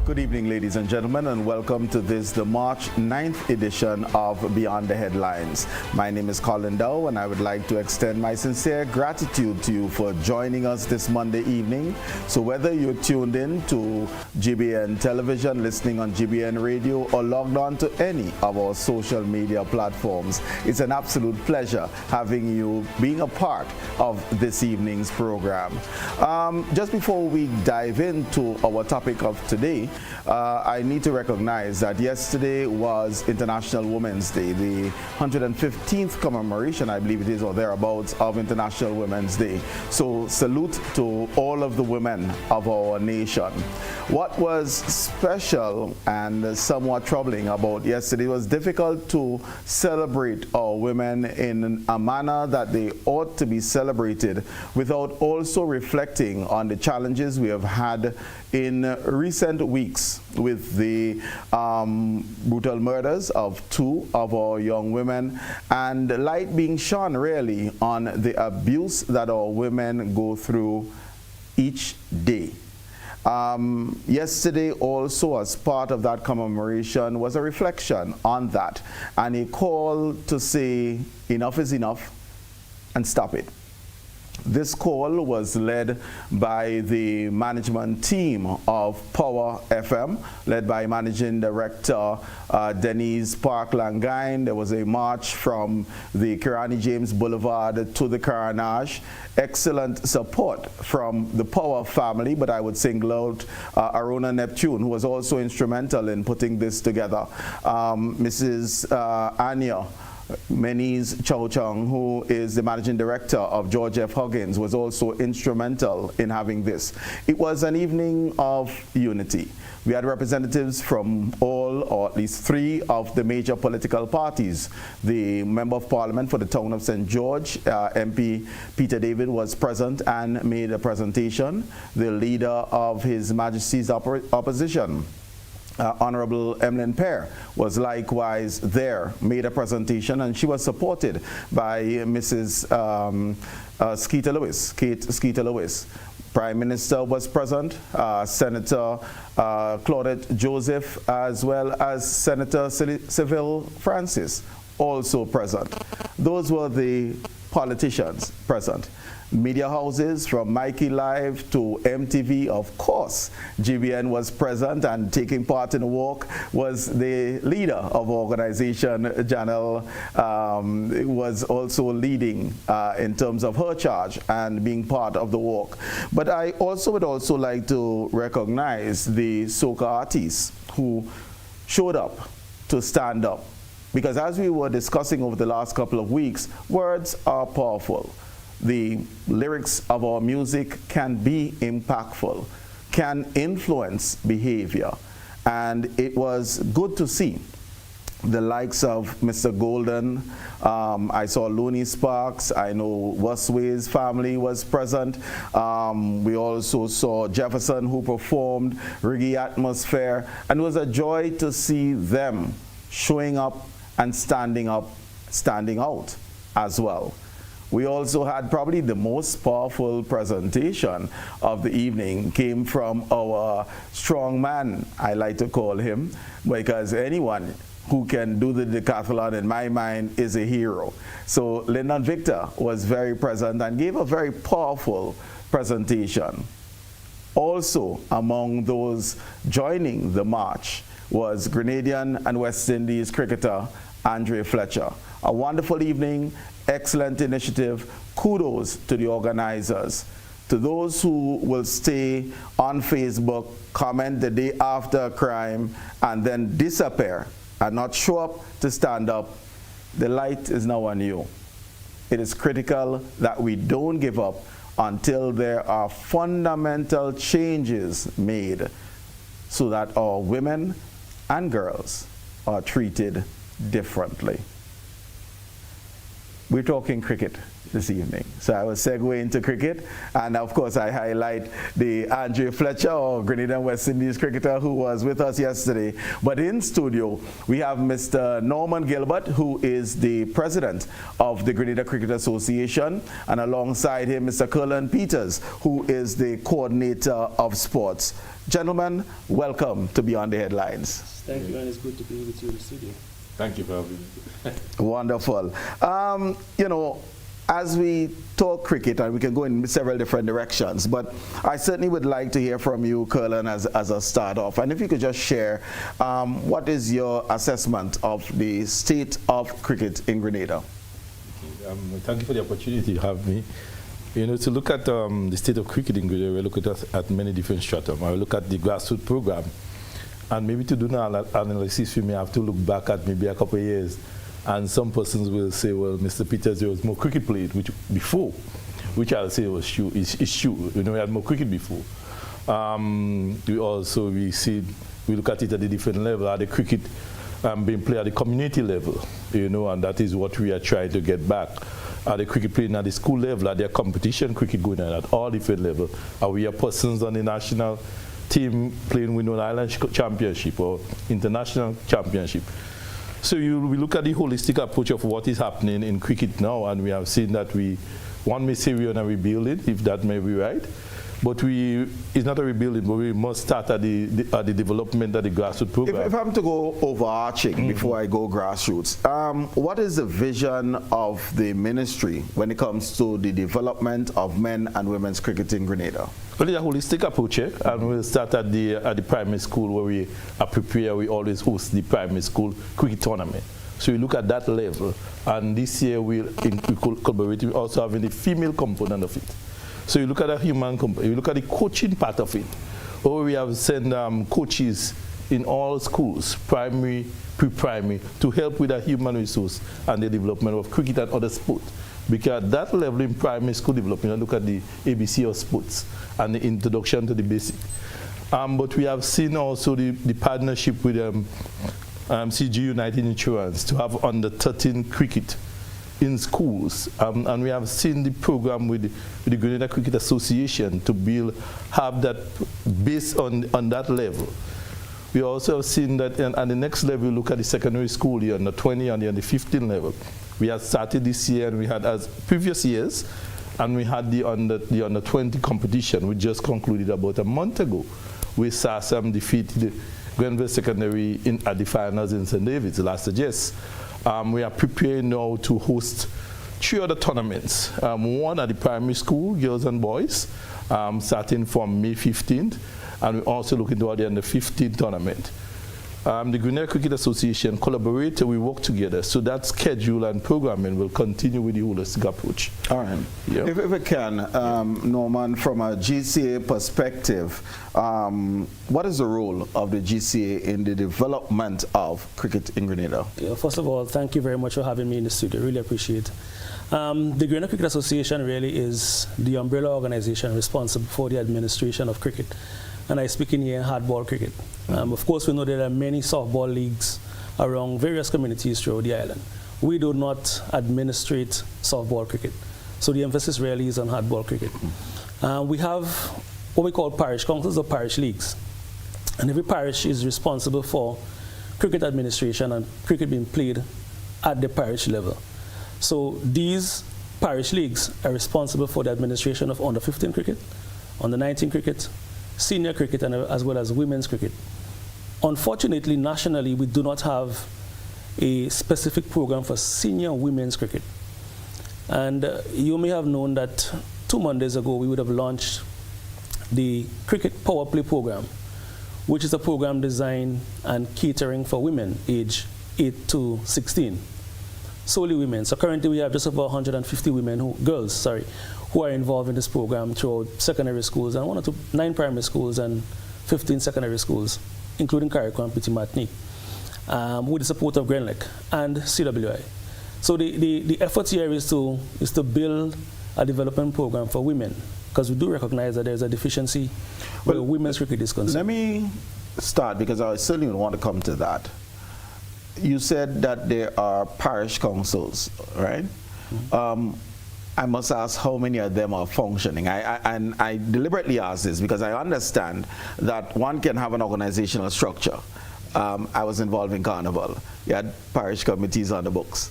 Good evening, ladies and gentlemen, and welcome to the March 9th edition of Beyond the Headlines. My name is Colin Dowe, and I would like to extend my sincere gratitude to you for joining us this Monday evening. So whether you're tuned in to GBN television, listening on GBN radio, or logged on to any of our social media platforms, it's an absolute pleasure having you being a part of this evening's program. Just before we dive into our topic of today, I need to recognize that yesterday was International Women's Day, the 115th commemoration, I believe it is, or thereabouts, of International Women's Day. So salute to all of the women of our nation. What was special and somewhat troubling about yesterday was difficult to celebrate our women in a manner that they ought to be celebrated without also reflecting on the challenges we have had in recent weeks with the brutal murders of two of our young women, and light being shone really on the abuse that our women go through each day. Yesterday also, as part of that commemoration, was a reflection on that and a call to say enough is enough and stop it. This call was led by the management team of Power FM, led by Managing Director Denise Park-Langine. There was a march from the Kirani James Boulevard to the Carnage. Excellent support from the Power family, but I would single out Arona Neptune, who was also instrumental in putting this together. Mrs. Anya Meniz Chow Chung, who is the managing director of George F. Huggins, was also instrumental in having this. It was an evening of unity. We had representatives from all, or at least three, of the major political parties. The Member of Parliament for the town of St. George, MP Peter David, was present and made a presentation. The leader of His Majesty's opposition, Honorable Emlyn Pear, was likewise there, made a presentation, and she was supported by Mrs. Kate Skeeter Lewis. Prime Minister was present, Senator Claudette Joseph, as well as Senator Civil Francis, also present. Those were the politicians present. Media houses from Mikey Live to MTV, of course, GBN was present, and taking part in the walk was the leader of organization, Janelle, was also leading in terms of her charge and being part of the walk. But I also would also like to recognize the soca artists who showed up to stand up, because as we were discussing over the last couple of weeks, words are powerful. The lyrics of our music can be impactful, can influence behavior, and it was good to see the likes of Mr. Golden. I saw Looney Sparks. I know Wasway's family was present. We also saw Jefferson, who performed Reggae Atmosphere, and it was a joy to see them showing up and standing out as well. We also had probably the most powerful presentation of the evening came from our strong man, I like to call him, because anyone who can do the decathlon, in my mind, is a hero. So Lyndon Victor was very present and gave a very powerful presentation. Also among those joining the march was Grenadian and West Indies cricketer Andre Fletcher. A wonderful evening, excellent initiative. Kudos to the organizers. To those who will stay on Facebook, comment the day after a crime, and then disappear and not show up to stand up, the light is now on you. It is critical that we don't give up until there are fundamental changes made so that our women and girls are treated differently. we're talking cricket this evening. So I will segue into cricket, and of course I highlight the Andre Fletcher, or Grenada and West Indies cricketer, who was with us yesterday. But in studio we have Mr. Norman Gilbert, who is the president of the Grenada Cricket Association, and alongside him Mr. Colin Peters, who is the coordinator of sports. Gentlemen, welcome to Beyond the Headlines. Thank you, and it's good to be with you in the studio. Thank you for having me. Wonderful. You know, as we talk cricket, and we can go in several different directions, but I certainly would like to hear from you, Kerlon, as a start off. And if you could just share, what is your assessment of the state of cricket in Grenada? Thank you for the opportunity to have me. You know, to look at the state of cricket in Grenada, we look at many different stratum. I look at the grassroots program, and maybe to do an analysis, we may have to look back at maybe a couple of years. And some persons will say, well, Mr. Peters, there was more cricket played before, which I'll say was true. It's true. You know, we had more cricket before. We look at it at a different level. Are the cricket being played at the community level? You know, and that is what we are trying to get back. Are the cricket playing at the school level? Are there competition cricket going on at all different levels? Are we persons on the national team playing Window Island Championship or international championship? So we look at the holistic approach of what is happening in cricket now, and we have seen that one may say we're on a rebuilding, if that may be right, but it's not a rebuilding, but we must start at the development of the grassroots program. If I'm to go overarching before I go grassroots, what is the vision of the ministry when it comes to the development of men and women's cricket in Grenada? Well, it's a holistic approach, and we'll start at the primary school where we are prepared. We always host the primary school cricket tournament. So we look at that level, and this year we collaborate. We also having the female component of it. So you look at the human component, you look at the coaching part of it. Or we have sent coaches in all schools, primary, pre-primary, to help with the human resource and the development of cricket and other sports. Because at that level in primary school development, I look at the ABC of sports and the introduction to the basic. But we have seen also the partnership with CG United Insurance to have under 13 cricket in schools, and we have seen the program with the Grenada Cricket Association to have that based on that level. We also have seen that at the next level, look at the secondary school here, on the 20 and the 15 level. We had started this year, and we had as previous years, and we had the under 20 competition, we just concluded about a month ago. We saw some defeated Grenada Secondary at the finals in St. David's last August. We are preparing now to host 3 other tournaments. One at the primary school, girls and boys, starting from May 15th, and we're also looking toward the under 15 tournament. The Grenada Cricket Association collaborate, we work together, so that schedule and programming will continue with the holistic approach. All right. Yeah. If we can, Norman, from a GCA perspective, what is the role of the GCA in the development of cricket in Grenada? Yeah, first of all, thank you very much for having me in the studio. Really appreciate it. The Grenada Cricket Association really is the umbrella organization responsible for the administration of cricket. And I speak in here hardball cricket. Of course, we know there are many softball leagues around various communities throughout the island. We do not administrate softball cricket. So the emphasis really is on hardball cricket. We have what we call parish councils or parish leagues. And every parish is responsible for cricket administration and cricket being played at the parish level. So these parish leagues are responsible for the administration of under 15 cricket, under 19 cricket, senior cricket, and as well as women's cricket. Unfortunately, nationally, we do not have a specific program for senior women's cricket. And you may have known that 2 Mondays ago, we would have launched the Cricket Power Play program, which is a program designed and catering for women age 8 to 16, solely women. So currently, we have just over 150 girls, who are involved in this program throughout secondary schools and 9 primary schools and 15 secondary schools, including Carriacou and Petit Martinique, with the support of Grenlec and CWI. So the effort here is to build a development program for women, because we do recognize that there's a deficiency where women's cricket is concerned. Let me start, because I certainly want to come to that. You said that there are parish councils, right? I must ask how many of them are functioning. And I deliberately ask this because I understand that one can have an organizational structure. I was involved in Carnival. You had parish committees on the books,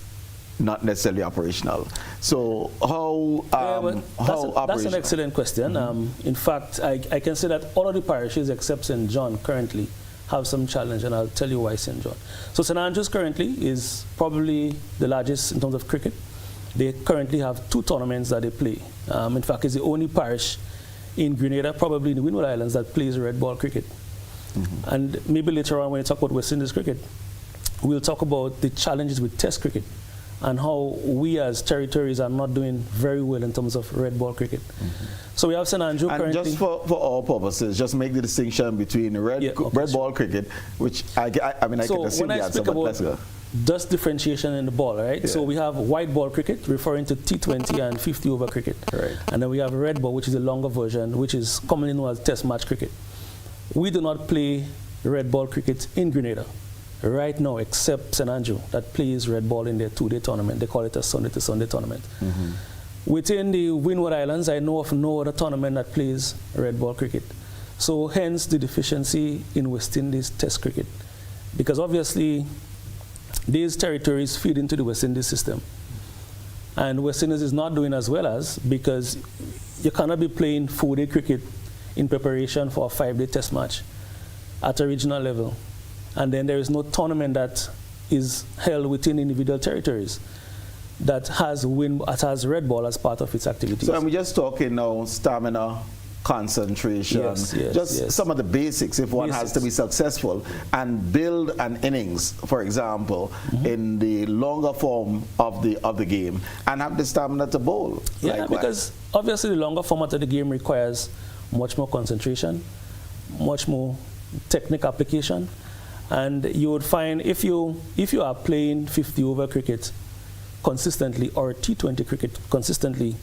not necessarily operational. So how that's an excellent question. In fact, I can say that all of the parishes except St. John currently have some challenge, and I'll tell you why St. John. So St. Andrews currently is probably the largest in terms of cricket. They currently have 2 tournaments that they play. In fact, it's the only parish in Grenada, probably in the Windward Islands, that plays red ball cricket. And maybe later on when we talk about West Indies cricket, we'll talk about the challenges with Test cricket and how we as territories are not doing very well in terms of red ball cricket. So we have St. Andrew and currently. Just for all purposes, just make the distinction between red ball cricket, which I mean, I can assume the answer, but let's go. Dust differentiation in the ball, right? Yeah. So we have white ball cricket, referring to T20 and 50 over cricket. Right. And then we have red ball, which is a longer version, which is commonly known as test match cricket. We do not play red ball cricket in Grenada right now, except St. Andrew, that plays red ball in their 2-day tournament. They call it a Sunday-to-Sunday tournament. Within the Windward Islands, I know of no other tournament that plays red ball cricket. So hence the deficiency in West Indies test cricket. Because obviously, these territories feed into the West Indies system. And West Indies is not doing as well as, because you cannot be playing 4-day cricket in preparation for a 5-day test match at a regional level. And then there is no tournament that is held within individual territories that has red ball as part of its activities. So I'm just talking now stamina, concentration, some of the basics if one has to be successful and build an innings, for example, in the longer form of the game and have the stamina to bowl. Yeah, because obviously the longer format of the game requires much more concentration, much more technical application, and you would find if you are playing 50 over cricket consistently or T20 cricket consistently,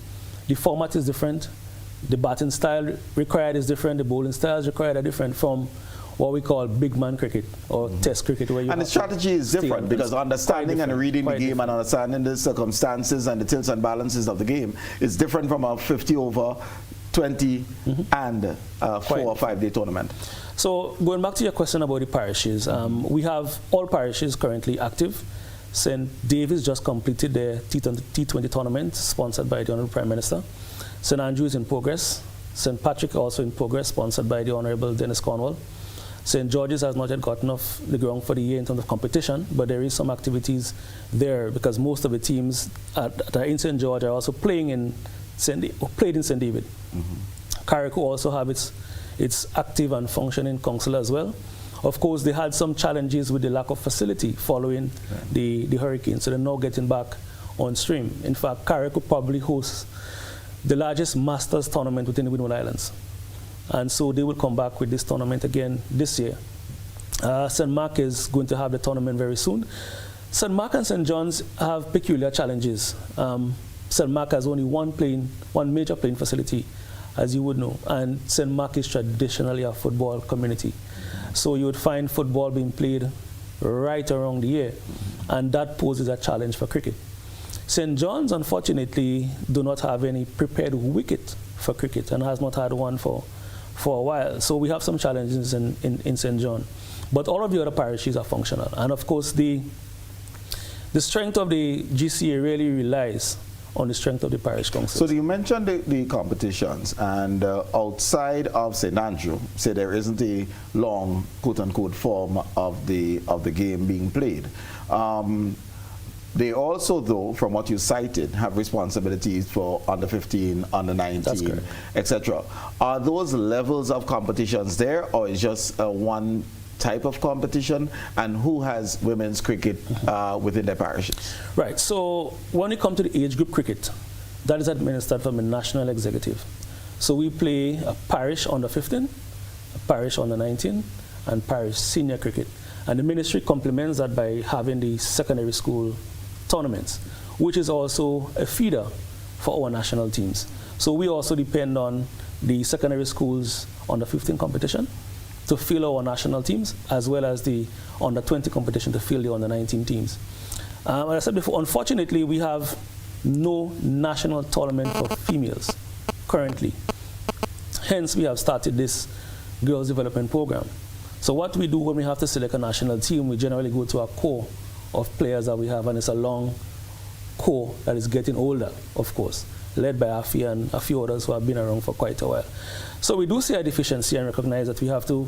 the format is different. The batting style required is different. The bowling styles required are different from what we call big man cricket or test cricket. Where you and the strategy is different because understanding and reading the game and understanding the circumstances and the tilts and balances of the game is different from a 50 over, 20 and 4 or 5-day tournament. So going back to your question about the parishes, we have all parishes currently active. St. David's just completed their T20 tournament sponsored by the Honourable Prime Minister. St. Andrew is in progress. St. Patrick also in progress, sponsored by the Honourable Dennis Cornwall. St. George's has not yet gotten off the ground for the year in terms of competition, but there is some activities there because most of the teams that are in St. George are also playing in played in St. David. Carrick also have its active and functioning council as well. Of course, they had some challenges with the lack of facility following the hurricane, so they're now getting back on stream. In fact, Carrick will probably host the largest Masters tournament within the Windward Islands. And so they will come back with this tournament again this year. St. Mark is going to have the tournament very soon. St. Mark and St. John's have peculiar challenges. St. Mark has only one major playing facility, as you would know, and St. Mark is traditionally a football community. So you would find football being played right around the year, and that poses a challenge for cricket. St. John's, unfortunately, do not have any prepared wicket for cricket and has not had one for a while. So we have some challenges in St. John. But all of the other parishes are functional. And of course, the strength of the GCA really relies on the strength of the parish council. So you mentioned the competitions, and outside of St. Andrew, say there isn't a long, quote-unquote, form of the game being played. They also, though, from what you cited, have responsibilities for under 15, under 19, etc. Are those levels of competitions there, or is just one type of competition, and who has women's cricket within their parishes? Right. So when you come to the age group cricket, that is administered from the national executive. So we play a parish under 15, a parish under 19, and parish senior cricket. And the ministry complements that by having the secondary school tournaments, which is also a feeder for our national teams. So we also depend on the secondary schools under 15 competition to fill our national teams, as well as the under 20 competition to fill the under 19 teams. As I said before, unfortunately, we have no national tournament for females currently. Hence, we have started this girls development program. So what we do when we have to select a national team, we generally go to a core of players that we have, and it's a long core that is getting older, of course, led by Afi and a few others who have been around for quite a while. So we do see a deficiency and recognize that we have to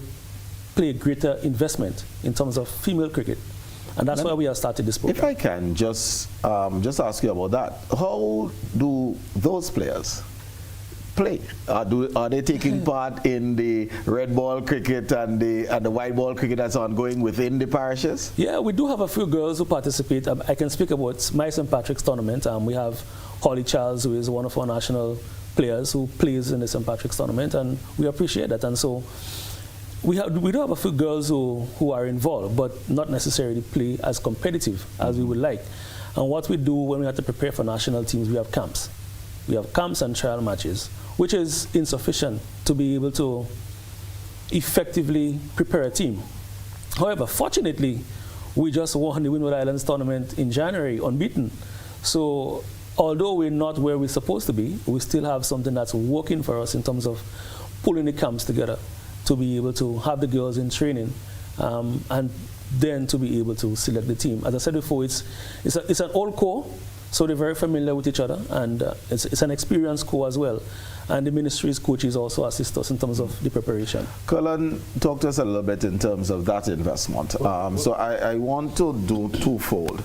play greater investment in terms of female cricket. And that's why we have started this program. If I can just ask you about that, how do those players play? Are they taking part in the red ball cricket and the white ball cricket that's ongoing within the parishes? Yeah, we do have a few girls who participate. I can speak about my St. Patrick's tournament. We have Holly Charles, who is one of our national players who plays in the St. Patrick's tournament, and we appreciate that. And so we do have a few girls who are involved, but not necessarily play as competitive as we would like. And what we do when we have to prepare for national teams, we have camps. We have camps and trial matches, which is insufficient to be able to effectively prepare a team. However, fortunately, we just won the Windward Islands tournament in January, unbeaten. So although we're not where we're supposed to be, we still have something that's working for us in terms of pulling the camps together to be able to have the girls in training and then to be able to select the team. As I said before, it's an old core, so they're very familiar with each other, and it's an experienced core as well. And the ministry's coaches also assist us in terms of the preparation. Colin, talk to us a little bit in terms of that investment. So I want to do twofold.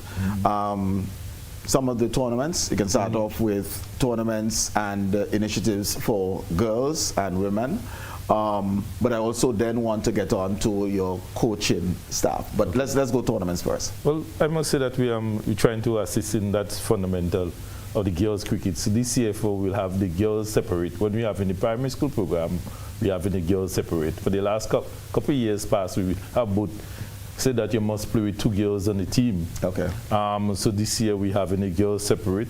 Some of the tournaments, you can start off with tournaments and initiatives for girls and women. But I also then want to get on to your coaching staff. But let's go tournaments first. Well, I must say that we're trying to assist in that fundamental of the girls' cricket. So this CFO will have the girls separate. When we have in the primary school program, we have in the girls separate. For the last couple of years past, we have both said that you must play with 2 girls on the team. Okay. So this year we have in the girls separate.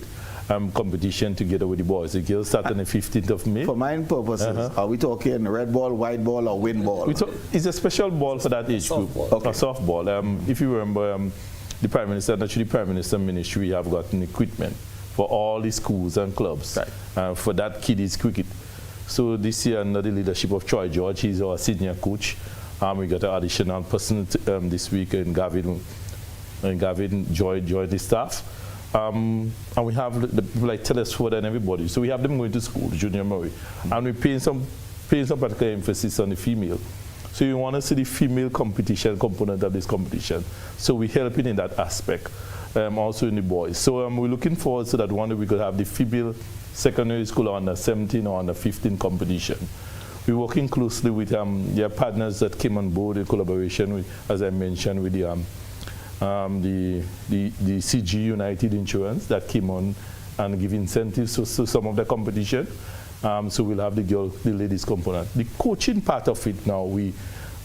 Competition together with the boys. The girls start on the 15th of May. For mine purposes, are we talking red ball, white ball, or wind ball? It's a special ball for that age group. Okay. A softball. If you remember, the Prime Minister, naturally Prime Minister Ministry have gotten equipment for all the schools and clubs for that kiddies cricket. So this year, under the leadership of Troy George, he's our senior coach. We got an additional person this week, and Gavin joined the staff. And we have the people like Telesford and everybody. So we have them going to school, Junior Murray. And we're paying some particular emphasis on the female. So you want to see the female competition component of this competition. So we're helping in that aspect, also in the boys. So we're looking forward to that one day we could have the female secondary school under 17 or under 15 competition. We're working closely with their partners that came on board in collaboration with, as I mentioned, with the CG United Insurance that came on and give incentives to some of the competition. So we'll have the ladies component. The coaching part of it now, we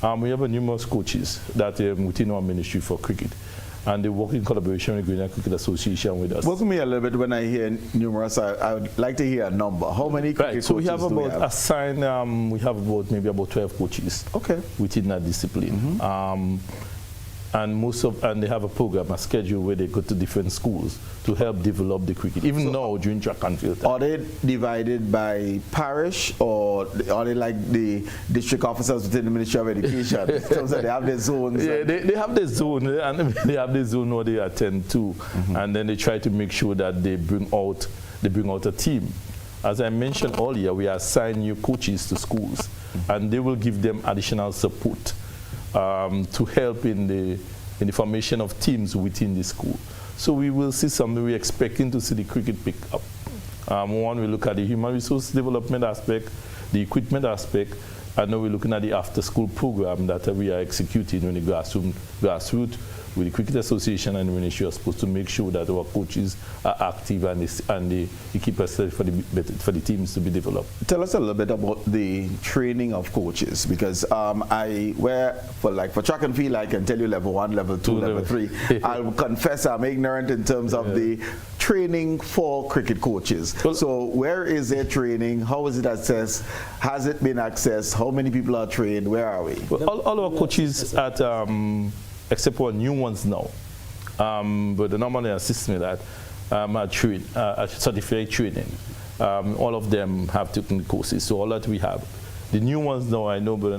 have a numerous coaches that within our ministry for cricket. And they work in collaboration with Grenada Cricket Association with us. Work with me a little bit when I hear numerous. I would like to hear a number. How many cricket so coaches we have about assigned, we have about maybe about 12 coaches within that discipline. And they have a program, a schedule where they go to different schools to help develop the cricket, even now during track and field time. Are they divided by parish, or are they like the district officers within the Ministry of Education? So they have their zones. Yeah, they have their zone, and they have the zone where they attend to, and then they try to make sure that they bring out a team. As I mentioned earlier, we assign new coaches to schools, and they will give them additional support to help in the formation of teams within the school. So we will see something. We're expecting to see the cricket pick up. One, we look at the human resource development aspect, the equipment aspect, and now we're looking at the after-school program that we are executing in the grassroots with the Cricket Association and the Ministry are supposed to make sure that our coaches are active and they keep us for the teams to be developed. Tell us a little bit about the training of coaches, because for track and field I can tell you level 1, level 2, level 3. I'll confess I'm ignorant in terms of the training for cricket coaches. So where is their training? How is it assessed? Has it been accessed? How many people are trained? Where are we? Well, all our coaches except for new ones now, but they normally assist me that certificate training. All of them have taken courses, so all that we have. The new ones now, I know, but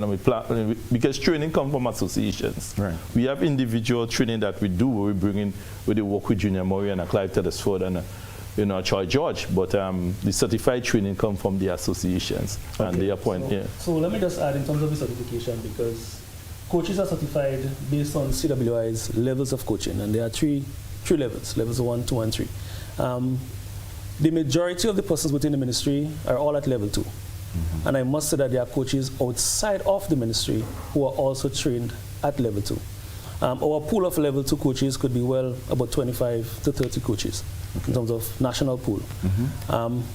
because training comes from associations. Right. We have individual training that we do, where we bring in, where they work with Junior Murray and Clive Teddesford and Troy George, but the certified training comes from the associations, and they appoint. So let me just add in terms of the certification, because coaches are certified based on CWI's levels of coaching, and there are three levels 1, 2, and 3. The majority of the persons within the ministry are all at level 2. And I must say that there are coaches outside of the ministry who are also trained at level 2. Our pool of level 2 coaches could be about 25 to 30 coaches in terms of national pool.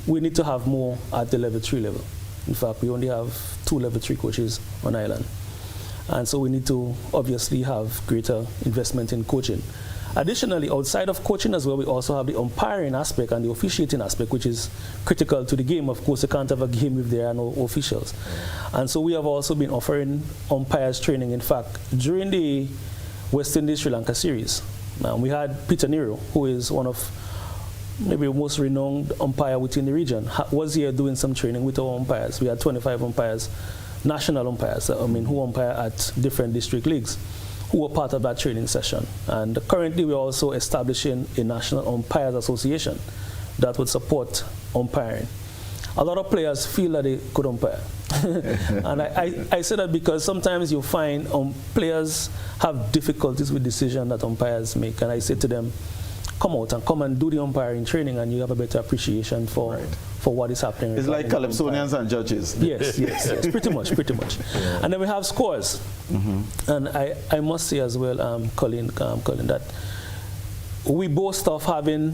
We need to have more at the level 3 level. In fact, we only have 2 level 3 coaches on island. And so we need to obviously have greater investment in coaching. Additionally, outside of coaching as well, we also have the umpiring aspect and the officiating aspect, which is critical to the game. Of course, you can't have a game if there are no officials. And so we have also been offering umpires training. In fact, during the West Indies Sri Lanka series, we had Peter Nero, who is one of maybe the most renowned umpire within the region, was here doing some training with our umpires. We had 25 umpires, national umpires, who umpire at different district leagues, who were part of that training session. And currently we're also establishing a National Umpires Association that would support umpiring. A lot of players feel that they could umpire. And I say that because sometimes you find players have difficulties with decisions that umpires make. And I say to them, come and do the umpiring training, and you have a better appreciation for what is happening. It's like Calypsonians and judges. Yes, pretty much. Yeah. And then we have scores. And I must say as well, Colin, that we boast of having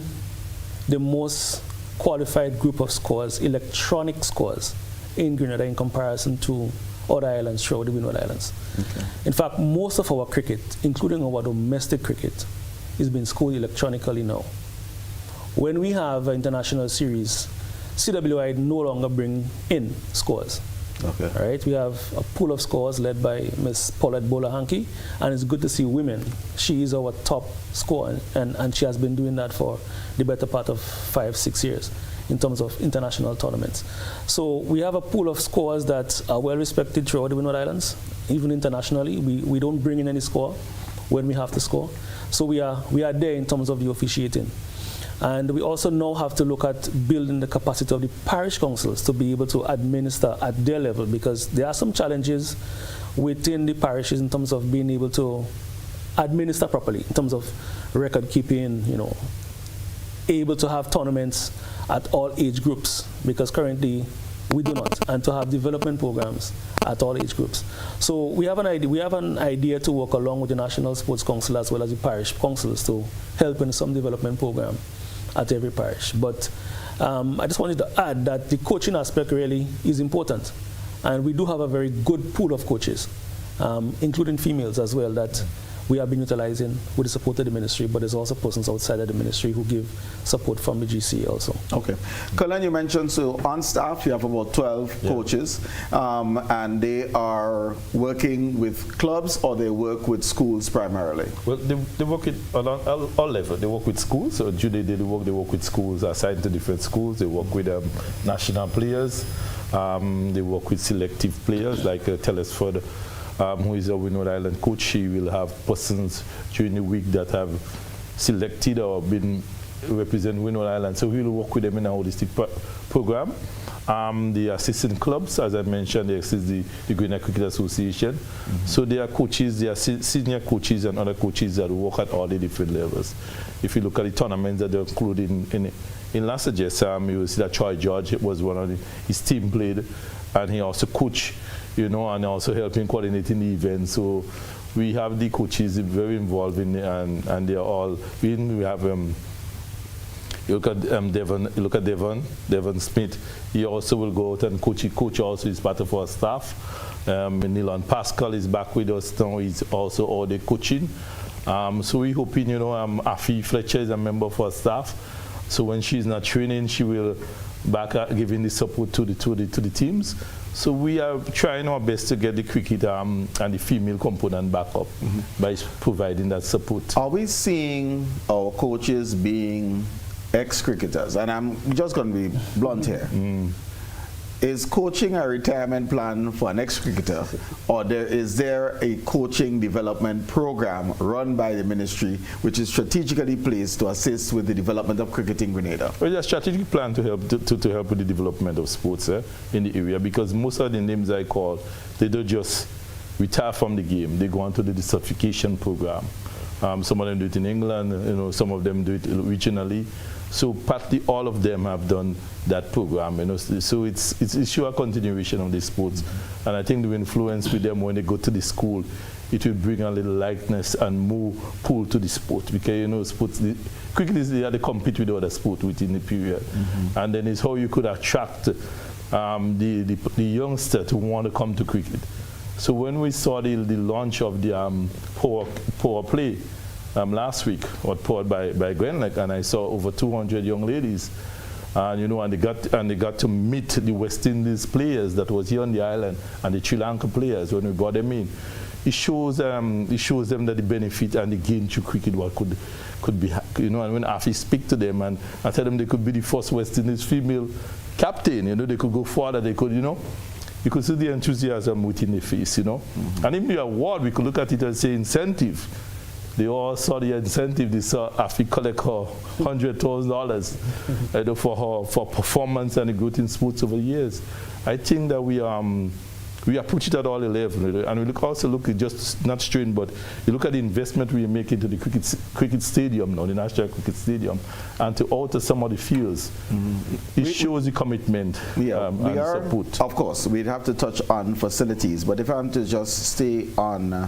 the most qualified group of scores, electronic scores, in Grenada in comparison to other islands throughout the Windward Islands. In fact, most of our cricket, including our domestic cricket, is being scored electronically now. When we have an international series, CWI no longer bring in scores. Right? We have a pool of scores led by Miss Paulette Bolahanki, and it's good to see women. She is our top scorer, and she has been doing that for the better part of 5-6 years in terms of international tournaments. So we have a pool of scores that are well respected throughout the Windward Islands, even internationally. We don't bring in any score when we have to score. So we are there in terms of the officiating. And we also now have to look at building the capacity of the parish councils to be able to administer at their level, because there are some challenges within the parishes in terms of being able to administer properly, in terms of record keeping, able to have tournaments at all age groups, because currently we do not, and to have development programs at all age groups. So we have an idea to work along with the National Sports Council as well as the parish councils to help in some development program at every parish. But I just wanted to add that the coaching aspect really is important, and we do have a very good pool of coaches, including females as well, that we have been utilizing with the support of the ministry, but there's also persons outside of the ministry who give support from the GCA also. Okay. Colin, you mentioned, so on staff you have about 12 coaches, and they are working with clubs, or they work with schools primarily? Well, they work at all levels. They work with schools, so during the daily work they work with schools, assigned to different schools. They work with national players. They work with selective players like Telesford, who is a Windward Island coach. She will have persons during the week that have selected or been represent Windward Island. So we will work with them in a holistic program. The assistant clubs, as I mentioned, they assist the Grenada Cricket Association. So there are coaches, there are senior coaches and other coaches that work at all the different levels. If you look at the tournaments that they're included in last year, you will see that Troy George was one of his team played, and he also coached, and also helping coordinating the event. So we have the coaches very involved in it, and they're all. We have you look at Devon Smith. He also will go out and coach. Coach also is part of our staff. Nilon Pascal is back with us now. He's also all the coaching. So we hoping, Afi Fletcher is a member of our staff. So when she's not training, she will back giving the support to the teams. So we are trying our best to get the cricket and the female component back up by providing that support. Are we seeing our coaches being ex-cricketers, and I'm just going to be blunt here. Is coaching a retirement plan for an ex-cricketer, or is there a coaching development program run by the ministry which is strategically placed to assist with the development of cricket in Grenada? Well, there's a strategic plan to help to help with the development of sports in the area, because most of the names I call, they don't just retire from the game. They go on to the desertification program. Some of them do it in England, some of them do it regionally. So partly all of them have done that program, So it's sure a continuation of the sports. And I think the influence with them when they go to the school, it will bring a little likeness and more pull to the sport, because sports, cricket is there to compete with other sport within the period. And then it's how you could attract the youngster to want to come to cricket. So when we saw the launch of the power play last week, powered by Grenada, and I saw over 200 young ladies, and they got to meet the West Indies players that was here on the island and the Sri Lanka players when we brought them in. It shows them that the benefit and the gain to cricket what could be, and when Afi speak to them and I tell them they could be the first West Indies female captain, they could go further, they could, you could see the enthusiasm within the face, And even the award, we could look at it and say incentive. They all saw the incentive. They saw Afi collect her $100,000 for performance and growth in sports over years. I think that we approach it at all the levels, and we also look at just not strain, but you look at the investment we make into the cricket stadium now, the National Cricket Stadium, and to alter some of the fields. It shows the commitment and support. Of course, we'd have to touch on facilities, but if I'm to just stay on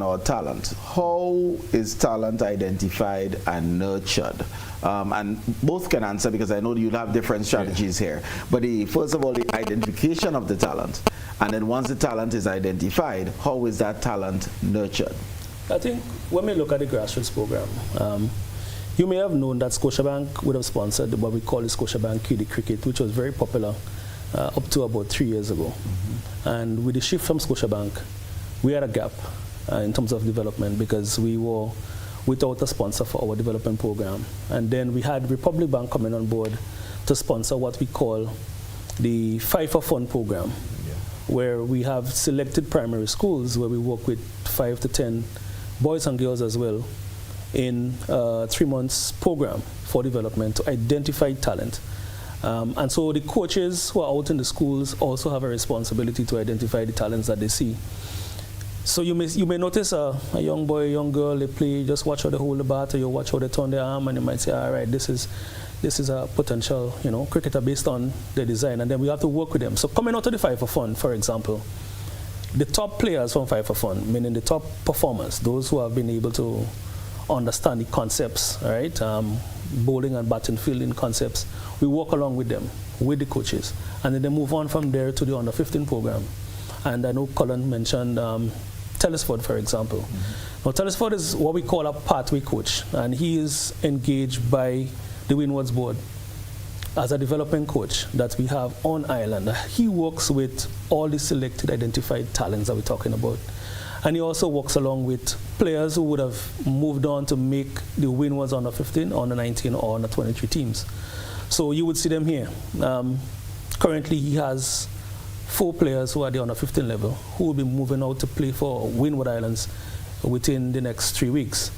our talent, how is talent identified and nurtured? And both can answer, because I know you'll have different strategies here. But first of all, the identification of the talent, and then once the talent is identified, how is that talent nurtured? I think when we look at the grassroots program, you may have known that Scotiabank would have sponsored what we call the Scotiabank Kiddie Cricket, which was very popular up to about 3 years ago. And with the shift from Scotiabank, we had a gap in terms of development, because we were without a sponsor for our development program. And then we had Republic Bank coming on board to sponsor what we call the 5 for Fun program, where we have selected primary schools where we work with 5 to 10 boys and girls as well in a 3 months program for development to identify talent. And so the coaches who are out in the schools also have a responsibility to identify the talents that they see. So you may notice a young boy, a young girl, they play, just watch how they hold the bat, or you watch how they turn their arm, and you might say, all right, this is a potential, cricketer based on their design, and then we have to work with them. So coming out of the 5 for Fun, for example, the top players from 5 for Fun, meaning the top performers, those who have been able to understand the concepts, right? Bowling and batting, fielding concepts, we work along with them, with the coaches, and then they move on from there to the under 15 program. And I know Colin mentioned Telesford, for example. Now, Telesford is what we call a pathway coach, and he is engaged by the Windwards Board as a development coach that we have on island. He works with all the selected, identified talents that we're talking about. And he also works along with players who would have moved on to make the Windwards under 15, under 19, or under 23 teams. So you would see them here. Currently, he has 4 players who are the under 15 level who will be moving out to play for Windward Islands within the next 3 weeks.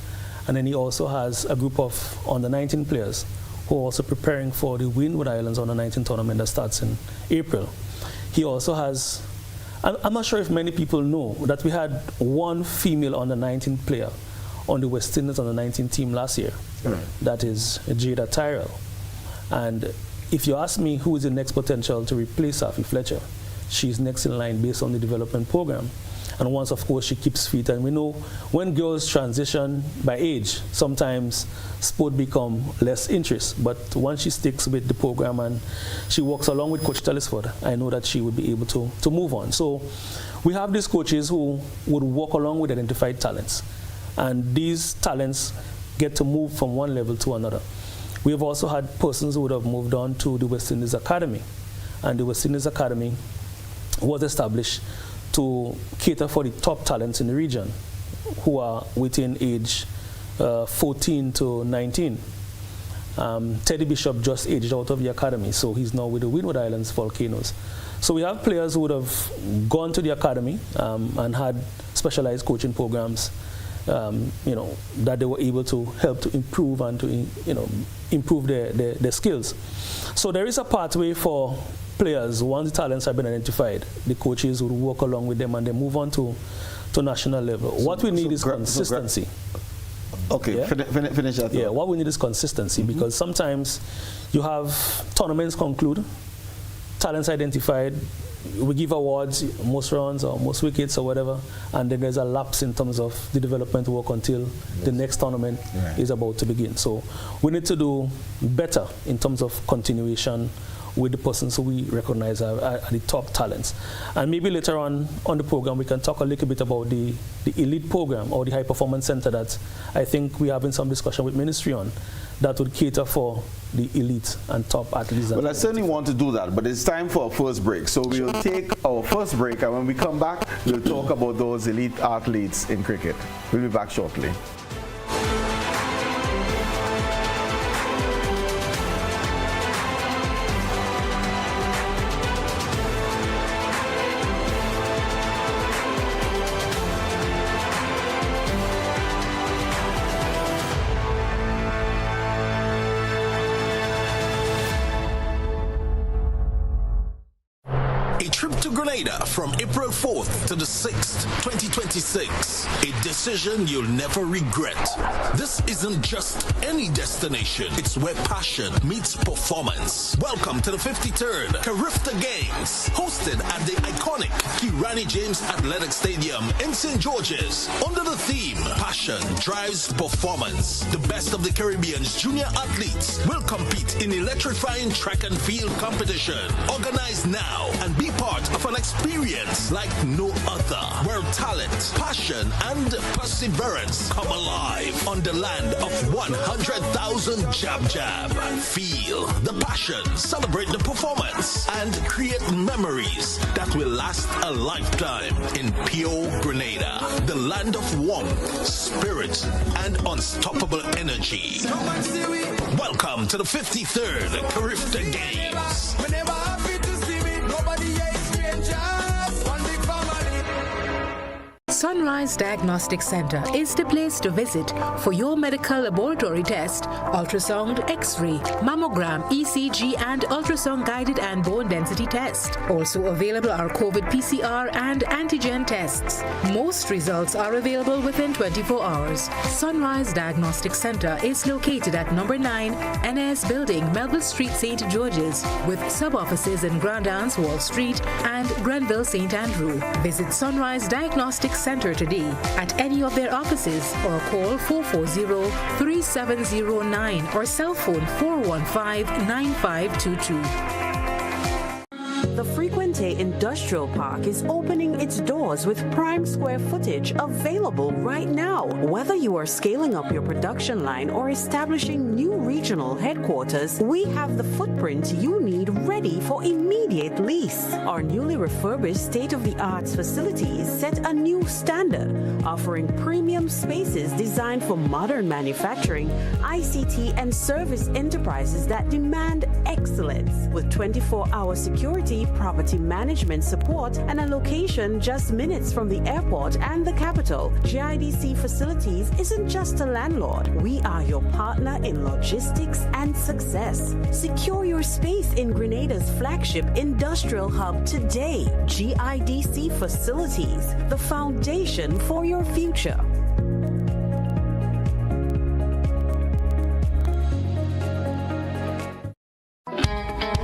And then he also has a group of under 19 players who are also preparing for the Windward Islands under 19 tournament that starts in April. He also has, I'm not sure if many people know that we had 1 female under 19 player on the West Indies under 19 team last year. Right. That is Jada Tyrell. And if you ask me who is the next potential to replace Afi Fletcher, she's next in line based on the development program. And once, of course, she keeps fit. And we know when girls transition by age, sometimes sport become less interest. But once she sticks with the program and she works along with Coach Telesford, I know that she would be able to move on. So we have these coaches who would work along with identified talents. And these talents get to move from one level to another. We have also had persons who would have moved on to the West Indies Academy. And the West Indies Academy was established to cater for the top talents in the region who are within age 14 to 19. Teddy Bishop just aged out of the academy, so he's now with the Windward Islands Volcanoes. So we have players who would have gone to the academy and had specialized coaching programs, that they were able to help to improve and to, improve their skills. So there is a pathway for players. Once the talents have been identified, the coaches will work along with them and they move on to national level. What we need is consistency. Okay, yeah? Finish that. Yeah, what we need is consistency, because sometimes you have tournaments conclude, talents identified, we give awards, most runs or most wickets or whatever, and then there's a lapse in terms of the development work until the next tournament is about to begin. So we need to do better in terms of continuation with the persons who we recognize are the top talents. And maybe later on the program we can talk a little bit about the elite program or the high performance center that I think we're having some discussion with ministry on, that would cater for the elite and top athletes. Well, I certainly want to do that, but it's time for our first break. So we will take our first break, and when we come back, we'll talk about those elite athletes in cricket. We'll be back shortly. Grenada from April 4th to the 6th, 2026. A decision you'll never regret. This isn't just any destination. It's where passion meets performance. Welcome to the 53rd Carifta Games, hosted at the iconic Kirani James Athletic Stadium in St. George's, under the theme, Passion Drives Performance. The best of the Caribbean's junior athletes will compete in electrifying track and field competition. Organize now and be part of an experience like no other, where talent, passion, and perseverance come alive on the land of 100,000 jab. Feel the passion, celebrate the performance, and create memories that will last a lifetime in pure Grenada, the land of warmth, spirit, and unstoppable energy. Welcome to the 53rd Carifta Games. Sunrise Diagnostic Center is the place to visit for your medical laboratory test, ultrasound, X-ray, mammogram, ECG, and ultrasound guided and bone density test. Also available are COVID PCR and antigen tests. Most results are available within 24 hours. Sunrise Diagnostic Center is located at number 9 NS Building, Melville Street, St. George's, with sub-offices in Grand Anse, Wall Street, and Grenville, St. Andrew. Visit Sunrise Diagnostic Center today at any of their offices or call 440-3709 or cell phone 415-9522. The Frequente Industrial Park is opening its doors with prime square footage available right now. Whether you are scaling up your production line or establishing new regional headquarters, we have the footprint you need ready for immediate lease. Our newly refurbished state-of-the-art facilities set a new standard, offering premium spaces designed for modern manufacturing, ICT, and service enterprises that demand excellence. With 24-hour security, property management support, and a location just minutes from the airport and the capital, GIDC Facilities isn't just a landlord. We are your partner in logistics and success. Secure your space in Grenada's flagship industrial hub today. GIDC Facilities, the foundation for your future.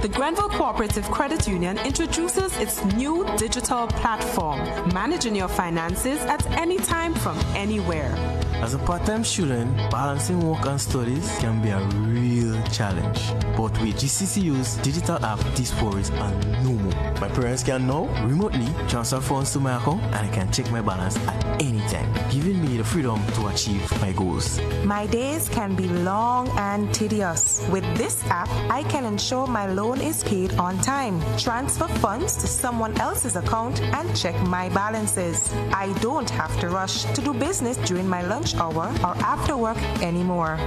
The Grenville Cooperative Credit Union introduces its new digital platform, managing your finances at any time from anywhere. As a part-time student, balancing work and studies can be a real challenge. But with GCCU's digital app, these worries are no more. My parents can now remotely transfer funds to my account and I can check my balance at any time, giving me the freedom to achieve my goals. My days can be long and tedious. With this app, I can ensure my loan is paid on time, transfer funds to someone else's account, and check my balances. I don't have to rush to do business during my lunch hour or after work anymore.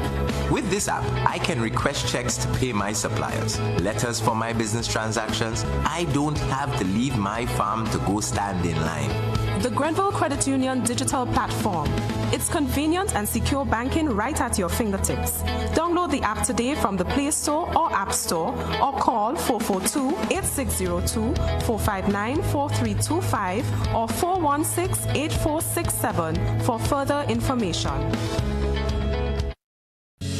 With this app, I can request checks to pay my suppliers, letters for my business transactions. I don't have to leave my farm to go stand in line. The Grenville Credit Union digital platform. It's convenient and secure banking right at your fingertips. Download the app today from the Play Store or App Store or call 442-8602, 459-4325 or 416-8467 for further information.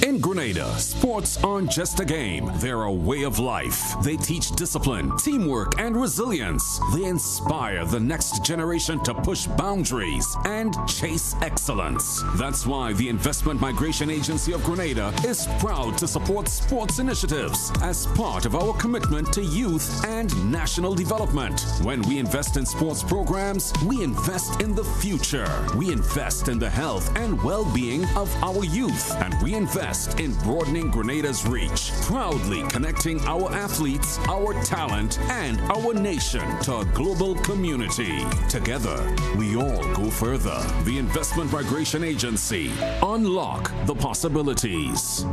In Grenada, sports aren't just a game, they're a way of life. They teach discipline, teamwork, and resilience. They inspire the next generation to push boundaries and chase excellence. That's why the Investment Migration Agency of Grenada is proud to support sports initiatives as part of our commitment to youth and national development. When we invest in sports programs, we invest in the future. We invest in the health and well-being of our youth, and we invest in broadening Grenada's reach, proudly connecting our athletes, our talent, and our nation to a global community. Together, we all go further. The Investment Migration Agency. Unlock the possibilities.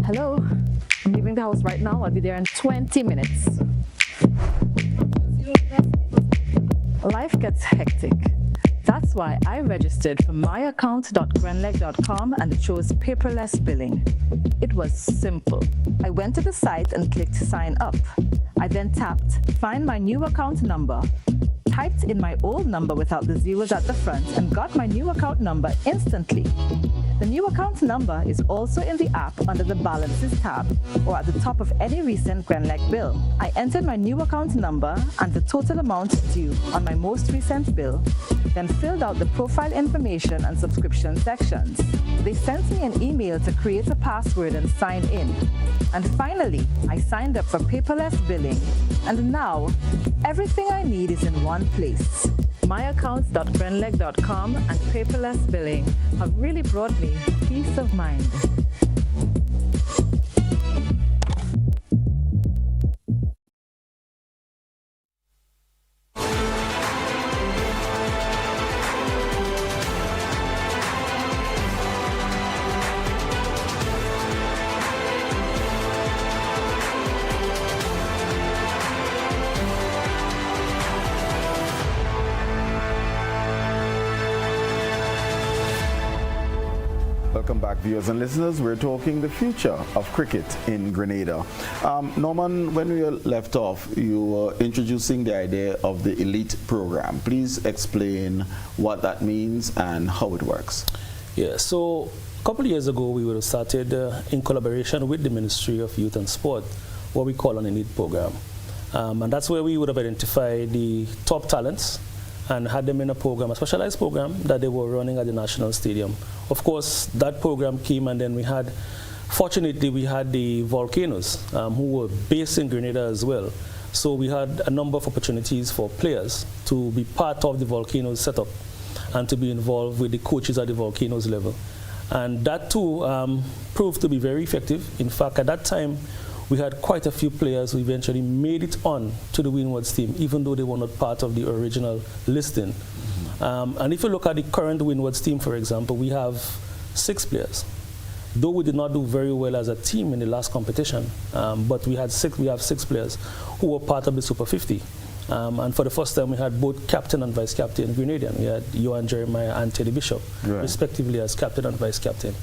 Hello, I'm leaving the house right now. I'll be there in 20 minutes. Life gets hectic. That's why I registered for myaccount.grenleg.com and chose paperless billing. It was simple. I went to the site and clicked sign up. I then tapped find my new account number, typed in my old number without the zeros at the front, and got my new account number instantly. The new account number is also in the app under the Balances tab or at the top of any recent Grenleg bill. I entered my new account number and the total amount due on my most recent bill, then filled out the profile information and subscription sections. They sent me an email to create a password and sign in. And finally, I signed up for paperless billing, and now everything I need is in one place. Myaccounts.grenleg.com and paperless billing have really brought me peace of mind. Welcome back, viewers and listeners. We're talking the future of cricket in Grenada. Norman, when we left off, you were introducing the idea of the elite program. Please explain what that means and how it works. Yeah, so a couple of years ago, we would have started in collaboration with the Ministry of Youth and Sport, what we call an elite program. And that's where we would have identified the top talents and had them in a program, a specialized program that they were running at the National Stadium. Of course, that program came, and then fortunately, we had the Volcanoes who were based in Grenada as well. So we had a number of opportunities for players to be part of the Volcanoes setup and to be involved with the coaches at the Volcanoes level. And that too proved to be very effective. In fact, at that time, we had quite a few players who eventually made it on to the Windwards team, even though they were not part of the original listing. And if you look at the current Windwards team, for example, we have 6 players. Though we did not do very well as a team in the last competition, but we have 6 players who were part of the Super 50. And for the first time, we had both captain and vice captain Grenadian. We had Johan Jeremiah and Teddy Bishop, respectively, as captain and vice captain.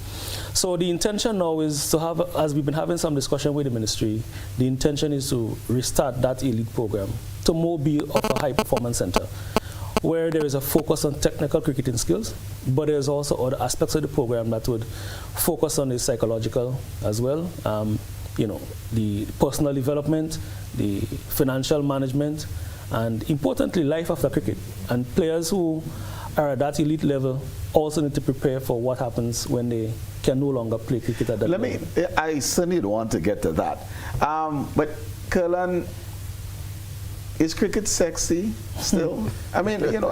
So the intention now is to have, as we've been having some discussion with the ministry, the intention is to restart that elite program to more be of a high performance center, where there is a focus on technical cricketing skills, but there's also other aspects of the program that would focus on the psychological as well. You know, the personal development, the financial management, and importantly, life after cricket. And players who are at that elite level also need to prepare for what happens when they can no longer play cricket at that level. I certainly don't want to get to that. But Kerlon, is cricket sexy still? I mean, you know,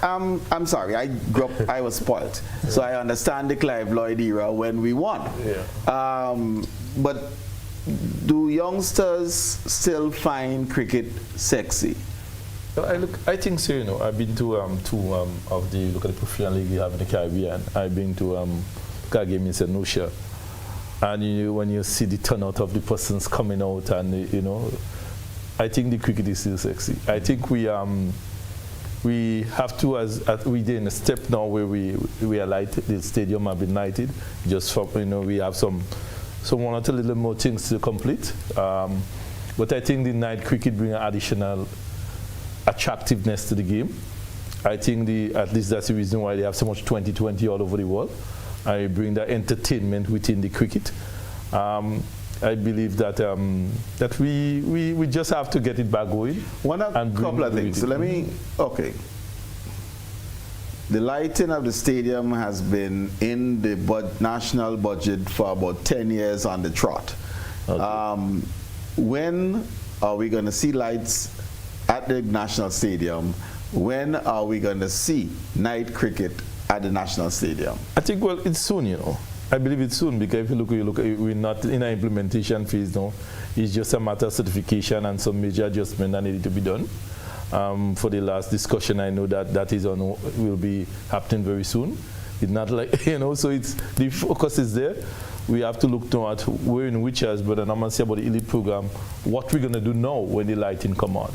I'm sorry, I grew up, I was spoiled. So I understand the Clive Lloyd era when we won. But do youngsters still find cricket sexy? I think so. You know, I've been to two of the look at the professional league we have in the Caribbean. I've been to game in St. Lucia, and when you see the turnout of the persons coming out, and I think the cricket is still sexy. I think we have to, as we did in a step now where we are lighted, the stadium have been lighted. Just for we have some one or two little more things to complete. But I think the night cricket brings additional attractiveness to the game. I think at least that's the reason why they have so much 2020 all over the world. I bring that entertainment within the cricket. I believe that that we just have to get it back going. Couple of things. The lighting of the stadium has been in the national budget for about 10 years on the trot. Okay. When are we going to see lights at the national stadium? When are we going to see night cricket at the national stadium? I think, well, it's soon, I believe it's soon, because if you look, we're not in an implementation phase now. It's just a matter of certification and some major adjustment that needed to be done. For the last discussion, I know that is will be happening very soon. It's not like, so the focus is there. We have to look at where in which years, but I'm going to say about the elite program, what we're going to do now when the lighting come on.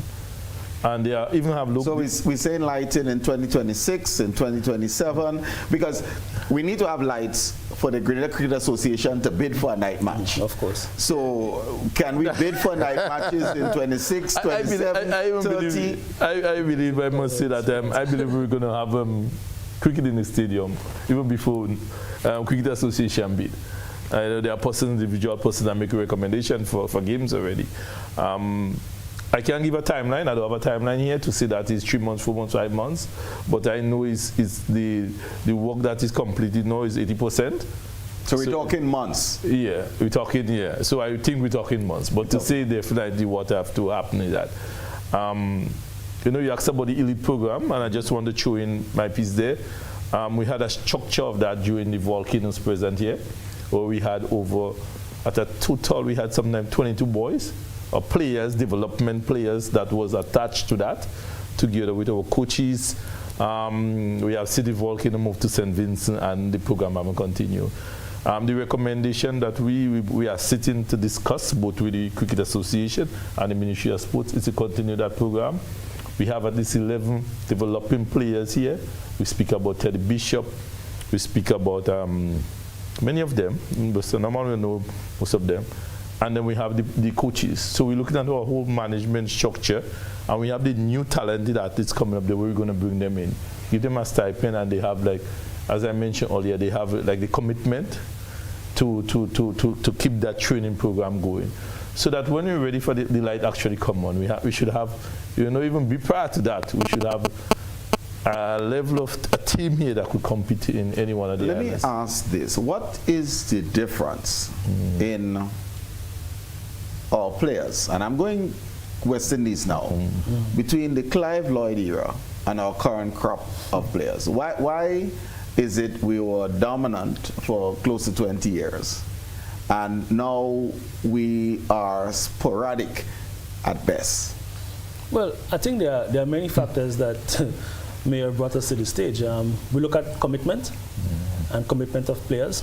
And they even have looked. So we're saying lighting in 2026, in 2027, because we need to have lights for the Grenada Cricket Association to bid for a night match. Of course. So can we bid for night matches in 26, 27, 30? I believe, I must say that I believe we're going to have cricket in the stadium even before Cricket Association bid. I know there are individual persons that make a recommendation for games already. I can't give a timeline. I don't have a timeline here to say that it's 3 months, 4 months, 5 months. But I know it's the work that is completed now is 80%. So we're talking months? Yeah, we're talking, yeah. So I think we're talking months. But to say definitely what have to happen is that, you asked about the elite program, and I just want to throw in my piece there. We had a structure of that during the volcanoes present here, where we had at a total, we had sometimes 22 boys. Players, development players that was attached to that, together with our coaches. We have City Volcano move to St. Vincent, and the program will continue. The recommendation that we are sitting to discuss both with the Cricket Association and the Ministry of Sports is to continue that program. We have at least 11 developing players here. We speak about Teddy Bishop. We speak about many of them, but normally we know most of them. And then we have the coaches. So we're looking at our whole management structure, and we have the new talented athletes coming up there. We're going to bring them in, give them a stipend, and they have, like, as I mentioned earlier, they have like the commitment to keep that training program going, so that when we're ready for the light actually come on, we should have, even be prior to that, we should have a level of a team here that could compete in any one of the islands. Let me ask this: what is the difference in our players, and I'm going West Indies now, between the Clive Lloyd era and our current crop of players? Why is it we were dominant for close to 20 years, and now we are sporadic at best? Well, I think there are many factors that may have brought us to this stage. We look at commitment and commitment of players.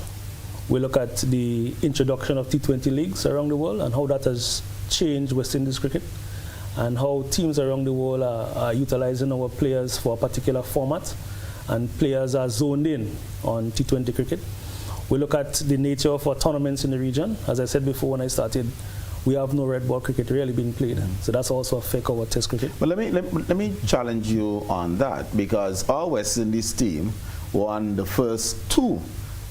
We look at the introduction of T20 leagues around the world and how that has changed West Indies cricket, and how teams around the world are utilizing our players for a particular format, and players are zoned in on T20 cricket. We look at the nature of our tournaments in the region. As I said before when I started, we have no red ball cricket really being played. So that's also affect our test cricket. But let me challenge you on that, because our West Indies team won the first 2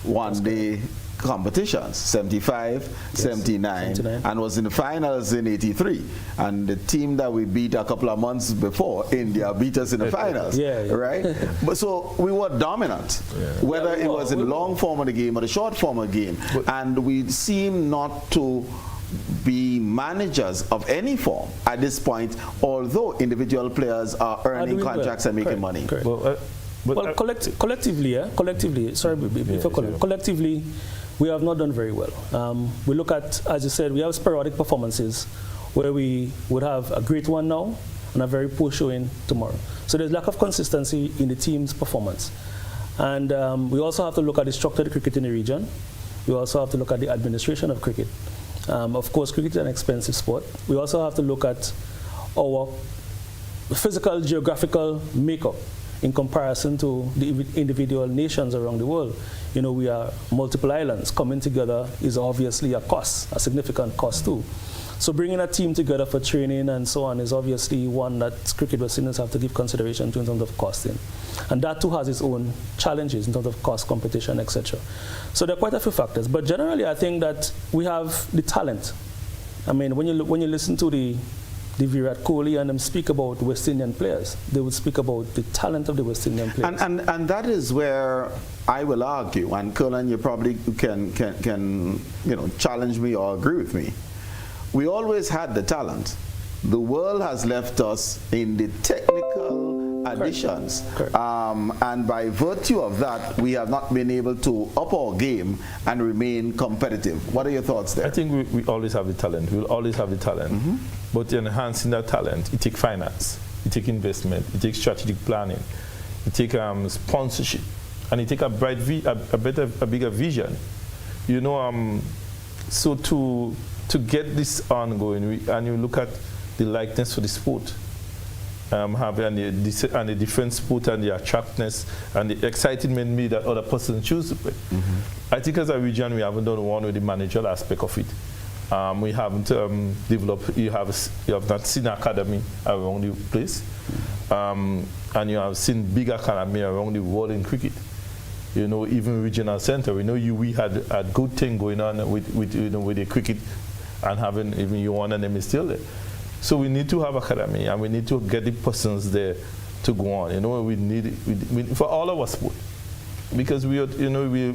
one-day competitions, 75, yes, 79, and was in the finals in 83. And the team that we beat a couple of months before, India, beat us in the finals, right? But so we were dominant, whether it was in the long form of the game or the short form of the game. And we seem not to be managers of any form at this point, although individual players are earning contracts and making money. Well, collectively, sorry, collectively, we have not done very well. We look at, as you said, we have sporadic performances where we would have a great one now, and a very poor showing tomorrow. So there's lack of consistency in the team's performance. And we also have to look at the structure of the cricket in the region. We also have to look at the administration of cricket. Of course, cricket is an expensive sport. We also have to look at our physical, geographical makeup in comparison to the individual nations around the world. You know, we are multiple islands. Coming together is obviously a cost, a significant cost too. So bringing a team together for training and so on is obviously one that cricket West Indians have to give consideration to in terms of costing. And that too has its own challenges in terms of cost, competition, etc. So there are quite a few factors. But generally, I think that we have the talent. I mean, when you listen to the Virat Kohli and them speak about West Indian players, they would speak about the talent of the West Indian players. And that is where I will argue, and Colin, you probably can challenge me or agree with me. We always had the talent. The world has left us in the technical additions. Correct. And by virtue of that, we have not been able to up our game and remain competitive. What are your thoughts there? I think we always have the talent. We'll always have the talent. Mm-hmm. But enhancing that talent, it takes finance, it takes investment, it takes strategic planning, it takes sponsorship, and it takes a bigger vision. You know, so to get this ongoing, and you look at the likeness for the sport, having the different sport and the attractiveness and the excitement me that other person choose to play. Mm-hmm. I think as a region we haven't done one with the managerial aspect of it. We haven't developed. You have not seen academy around the place, and you have seen big academy around the world in cricket. You know, even regional center. We know we had a good thing going on with the cricket, and having even you one and them is still there. So we need to have academy, and we need to get the persons there to go on. You know, we need for all of our sport, because Mr.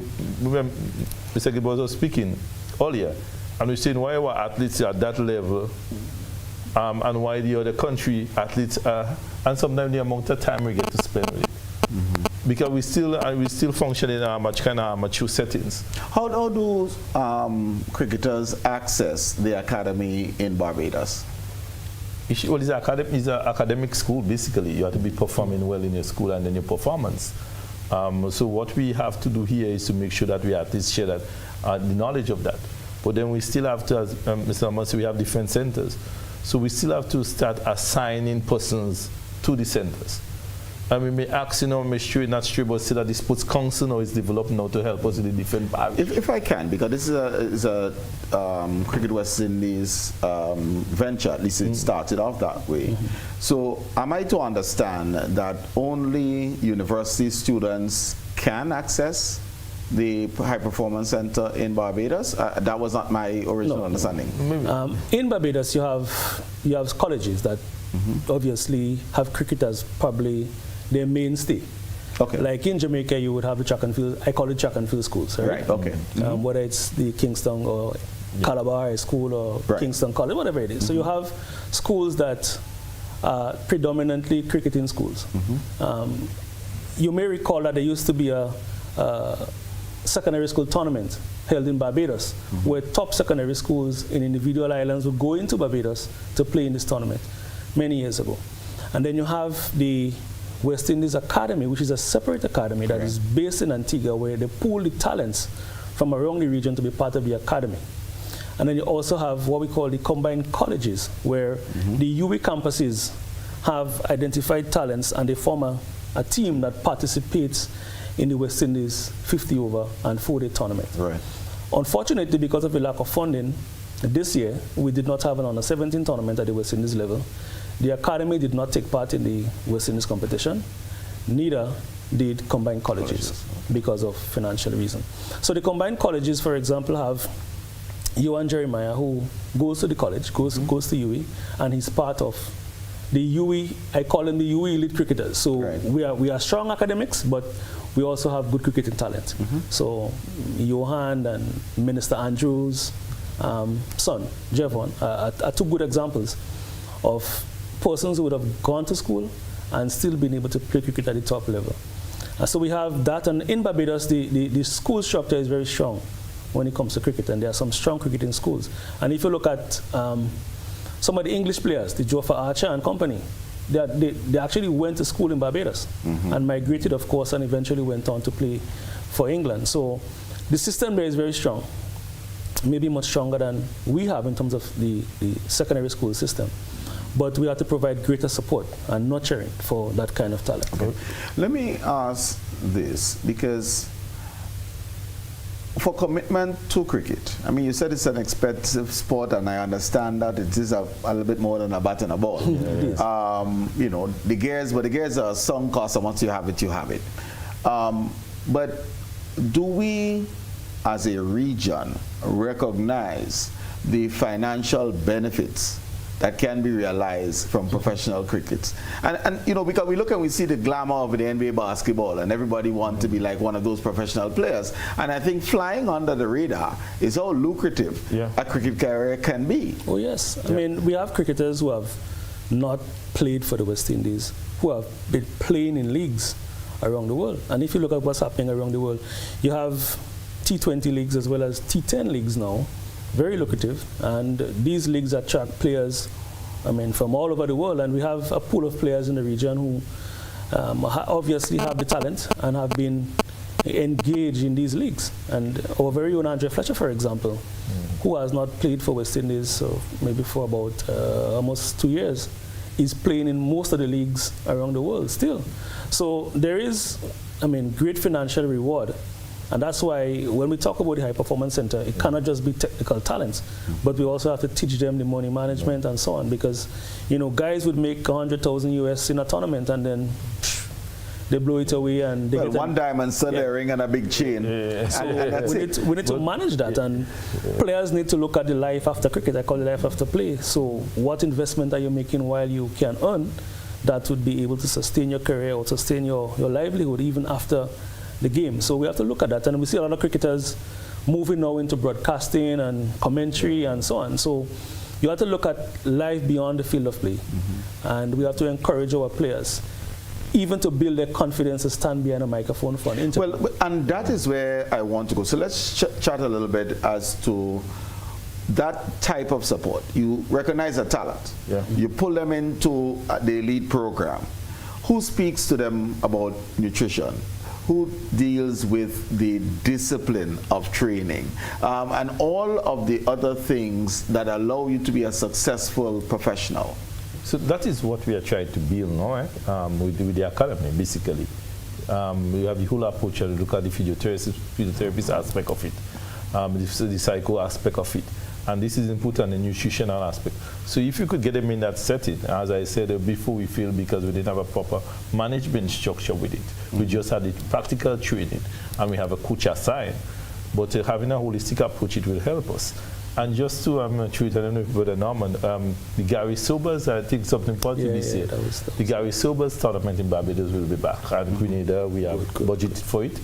Gilbert was speaking earlier, and we're saying why our athletes are at that level, and why the other country athletes are, and sometimes the amount of time we get to spend with it. Mm-hmm. Because we still function in amateur settings. How do cricketers access the academy in Barbados? Well, it's an academic school, basically. You have to be performing well in your school and then your performance. So what we have to do here is to make sure that we at least share that, the knowledge of that. But then we still have to, as Mr. Ahmad said, we have different centers. So we still have to start assigning persons to the centers. And we may ask, make sure it's not straight, but say that the Sports Council is developing now to help us in the different parts. If I can, because this is a Cricket West Indies venture, at least it started off that way. Mm-hmm. So am I to understand that only university students can access the High Performance Center in Barbados? That was not my original understanding. In Barbados, you have colleges that obviously have cricket as probably their mainstay. Okay. Like in Jamaica, you would have the track and field. I call it track and field schools, right? Right. Okay. Whether it's the Kingston or Calabar High School or Kingston College, whatever it is. So you have schools that are predominantly cricketing schools. You may recall that there used to be a secondary school tournament held in Barbados, where top secondary schools in individual islands would go into Barbados to play in this tournament many years ago. And then you have the West Indies Academy, which is a separate academy that is based in Antigua, where they pool the talents from around the region to be part of the academy. And then you also have what we call the combined colleges, where the UWI campuses have identified talents and they form a team that participates in the West Indies 50 over and 4-day tournament. Right. Unfortunately, because of the lack of funding, this year we did not have an under-17 tournament at the West Indies level. The academy did not take part in the West Indies competition. Neither did combined colleges because of financial reason. So the combined colleges, for example, have Johan Jeremiah, who goes to the college, goes to UWI, and he's part of the UWI. I call them the UWI elite cricketers. So we are strong academics, but we also have good cricketing talent. So Johan and Minister Andrews' son, Jevon, are two good examples of persons who would have gone to school and still been able to play cricket at the top level. So we have that, and in Barbados, the school structure is very strong when it comes to cricket, and there are some strong cricketing schools. And if you look at some of the English players, the Joffa Archer and company, they actually went to school in Barbados and migrated, of course, and eventually went on to play for England. So the system there is very strong, maybe much stronger than we have in terms of the secondary school system. But we have to provide greater support and nurturing for that kind of talent. Okay. Let me ask this, because for commitment to cricket, I mean, you said it's an expensive sport, and I understand that it is a little bit more than a bat and a ball. You know, the gears are sunk cost, and once you have it, you have it. But do we, as a region, recognize the financial benefits that can be realized from professional cricket? And you know, because we look and we see the glamour of the NBA basketball, and everybody wants to be like one of those professional players. And I think flying under the radar is how lucrative a cricket career can be. Oh yes, I mean, we have cricketers who have not played for the West Indies, who have been playing in leagues around the world. And if you look at what's happening around the world, you have T20 leagues as well as T10 leagues now, very lucrative, and these leagues attract players, I mean, from all over the world, and we have a pool of players in the region who obviously have the talent and have been engaged in these leagues. And our very own Andre Fletcher, for example, who has not played for West Indies, so maybe for about almost 2 years, is playing in most of the leagues around the world still. So there is, I mean, great financial reward. And that's why when we talk about the High Performance Center, it cannot just be technical talents, but we also have to teach them the money management and so on, because, you know, guys would make 100,000 US in a tournament and then they blow it away, and they well, get one diamond studded ring and a big chain. So and that's we need to manage that, and players need to look at the life after cricket. I call it life after play. So what investment are you making while you can earn that would be able to sustain your career or sustain your livelihood even after the game? So we have to look at that, and we see a lot of cricketers moving now into broadcasting and commentary and so on. So you have to look at life beyond the field of play, and we have to encourage our players even to build their confidence to stand behind a microphone for an interview. Well, and that is where I want to go. So let's chat a little bit as to that type of support. You recognize a talent. You pull them into the elite program. Who speaks to them about nutrition? Who deals with the discipline of training and all of the other things that allow you to be a successful professional? So that is what we are trying to build now, with the academy, basically. We have the whole approach and look at the physiotherapist aspect of it, the psycho aspect of it. And this is important, the nutritional aspect. So if you could get them in that setting, as I said before, we feel because we didn't have a proper management structure with it. We just had the practical training, and we have a coach assigned. But having a holistic approach, it will help us. And just to treat, I don't know if Brother Norman, the Gary Sobers, I think something positive this year. The Gary Sobers tournament in Barbados will be back. And Grenada, we have budgeted for it.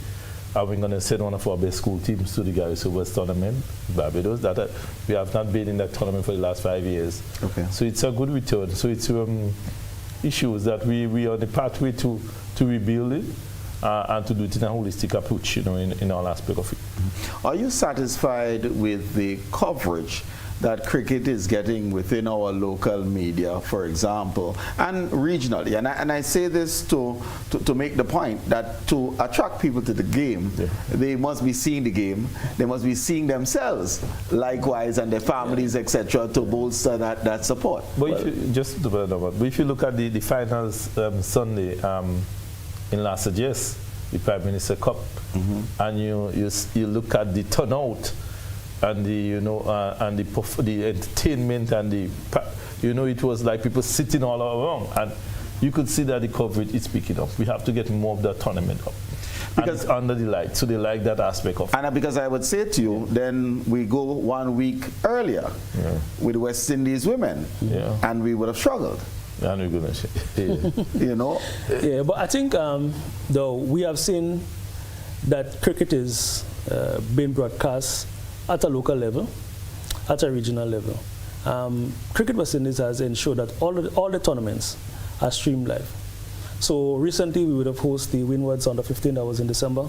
And we're going to send one of our best school teams to the Gary Sobers tournament in Barbados. That we have not been in that tournament for the last 5 years. So it's a good return. So it's issues that we are on the pathway to rebuild it. And to do it in a holistic approach, you know, in all aspects of it. Are you satisfied with the coverage that cricket is getting within our local media, for example, and regionally? And I say this to make the point that to attract people to the game, they must be seeing the game, they must be seeing themselves likewise and their families, etc., to bolster that support. But if you look at the finals Sunday, in last year's the Prime Minister Cup, and you look at the turnout and the the entertainment and it was like people sitting all around, and you could see that the coverage is picking up. We have to get more of that tournament up. Because it's under the light, so they like that aspect of it. And because I would say to you, then we go 1 week earlier with West Indies women, and we would have struggled. And we're going to you know? Yeah, but I think, though, we have seen that cricket is being broadcast at a local level, at a regional level. Cricket West Indies has ensured that all the tournaments are streamed live. So recently we would have hosted the Windwards on the 15th, that was in December.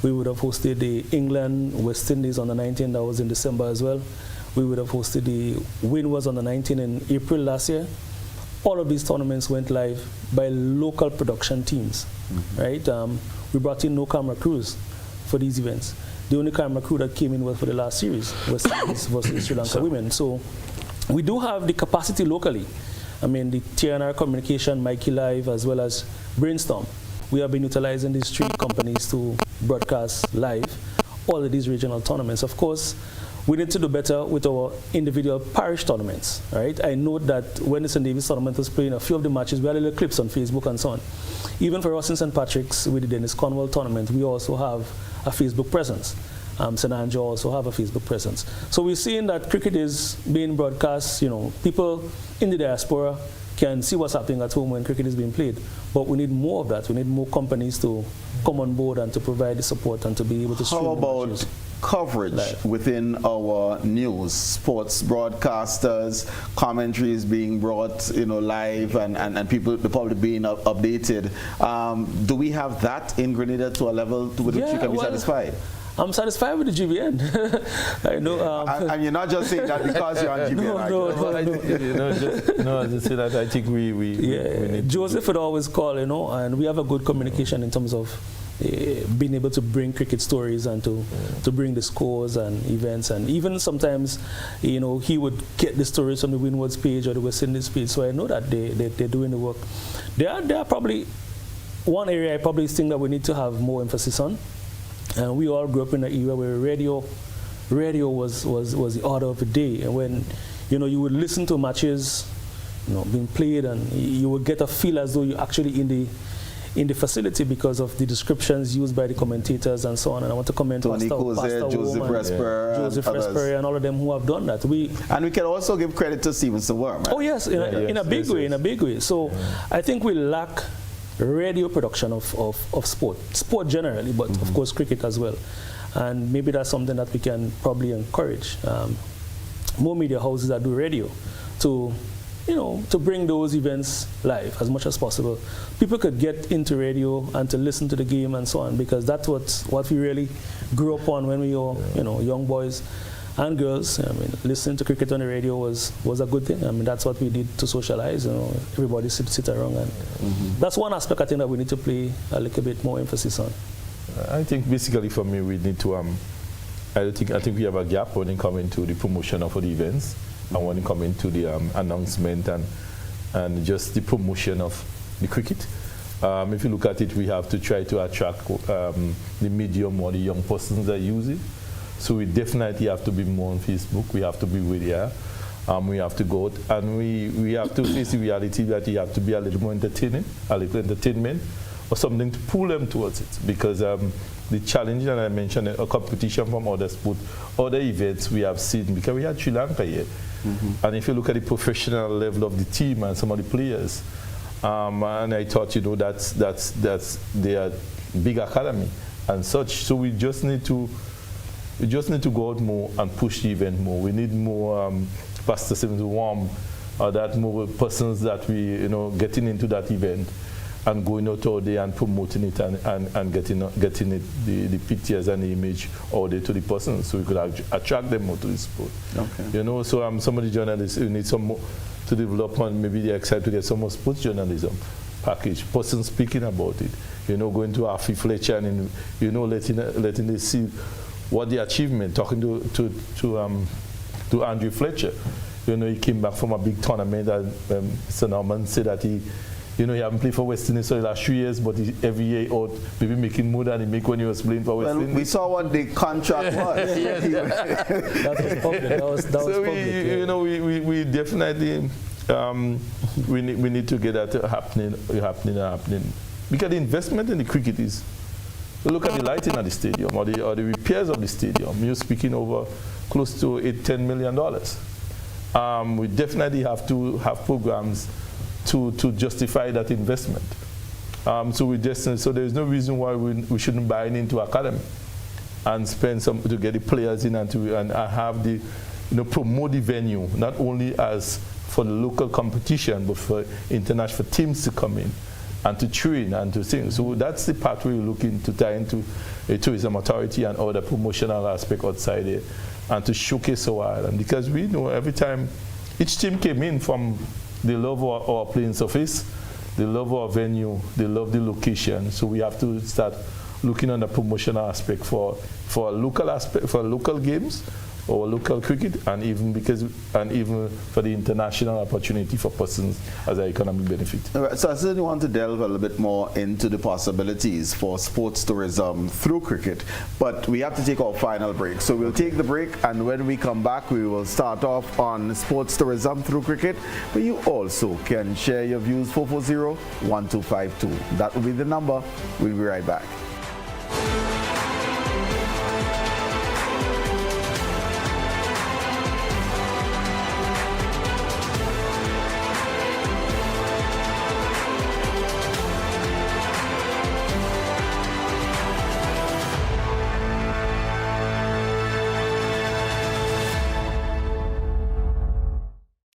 We would have hosted the England West Indies on the 19th, that was in December as well. We would have hosted the Windwards on the 19th in April last year. all of these tournaments went live by local production teams, right? We brought in no camera crews for these events. The only camera crew that came in was for the last series, West Indies versus Sri Lanka women. So we do have the capacity locally. I mean, the TNR Communication, Mikey Live, as well as Brainstorm. We have been utilizing these 3 companies to broadcast live all of these regional tournaments. Of course, we need to do better with our individual parish tournaments, right? I note that when the St. David's tournament was playing, a few of the matches, we had little clips on Facebook and so on. Even for us in St. Patrick's, with the Dennis Cornwall tournament, we also have a Facebook presence. St. Andrew also have a Facebook presence. So we're seeing that cricket is being broadcast, you know, people in the diaspora can see what's happening at home when cricket is being played. But we need more of that. We need more companies to come on board and to provide the support and to be able to stream How about matches coverage live within our news, sports broadcasters, commentaries being brought, you know, live, and people, the public being updated? Do we have that in Grenada to a level with which you can be satisfied? I'm satisfied with the GBN. I know. And you're not just saying that because you're on GBN. No, as I say that, I think we need Joseph would always call, you know, and we have a good communication in terms of being able to bring cricket stories and to bring the scores and events, and even sometimes, you know, he would get the stories from the Windward's page or the West Indies page. So I know that they're doing the work. There are probably one area I probably think that we need to have more emphasis on. And we all grew up in an era where radio was the order of the day. And when, you know, you would listen to matches, you know, being played, and you would get a feel as though you're actually in the facility because of the descriptions used by the commentators and so on. And I want to comment on Joseph Resper, and all of them who have done that. And we can also give credit to Stevenson Worm. Right? Oh yes, in a big way. So I think we lack radio production of sport generally, but of course cricket as well. And maybe that's something that we can probably encourage more media houses that do radio to, you know, to bring those events live as much as possible. People could get into radio and to listen to the game and so on, because that's what we really grew up on when we were, you know, young boys and girls. I mean, listening to cricket on the radio was a good thing. I mean, that's what we did to socialize. You know, everybody sit around, and that's one aspect I think that we need to play a little bit more emphasis on. I think basically for me, we need to. I think we have a gap when it comes to the promotion of the events, and when it comes into the announcement and just the promotion of the cricket. If you look at it, we have to try to attract the medium or the young persons that use it. So we definitely have to be more on Facebook. We have to be with here. We have to go out, and we have to face the reality that you have to be a little more entertaining, a little entertainment, or something to pull them towards it. Because the challenge that I mentioned, a competition from other sports, other events we have seen, because we had Sri Lanka here. And if you look at the professional level of the team and some of the players, and I thought, you know, that's their big academy and such. So we just need to go out more and push the event more. We need more Pastor Stevens Worm, that more persons that we, you know, getting into that event and going out all day and promoting it and getting it the pictures and the image all day to the persons, so we could attract them more to the sport. Okay. You know, so some of the journalists who need some more to develop, and maybe they're excited to get some more sports journalism package, persons speaking about it. You know, going to Afi Fletcher and, you know, letting they see what the achievement, talking to Andrew Fletcher. You know, he came back from a big tournament, and Mr. Norman said that he hadn't played for West Indies for the last 3 years, but every year out, maybe making more than he make when he was playing for West Indies. We saw what the contract was. That was public. That was public. You know, we definitely we need to get that happening. Because the investment in the cricket is, look at the lighting at the stadium or the repairs of the stadium. You're speaking over close to $10 million. We definitely have to have programs to justify that investment. So there's no reason why we shouldn't buy into academy and spend some to get the players in and have the, you know, promote the venue, not only as for the local competition, but for international teams to come in and to train and to sing. So that's the part we're looking to tie into a tourism authority and other promotional aspect outside there, and to showcase our island. Because we know every time each team came in from They love our playing surface. They love our venue. They love the location. So we have to start looking on the promotional aspect for local games, or local cricket, and even for the international opportunity for persons as an economic benefit. All right, so I certainly want to delve a little bit more into the possibilities for sports tourism through cricket, but we have to take our final break. So we'll take the break, and when we come back, we will start off on sports tourism through cricket, but you also can share your views. 440-1252. That will be the number. We'll be right back.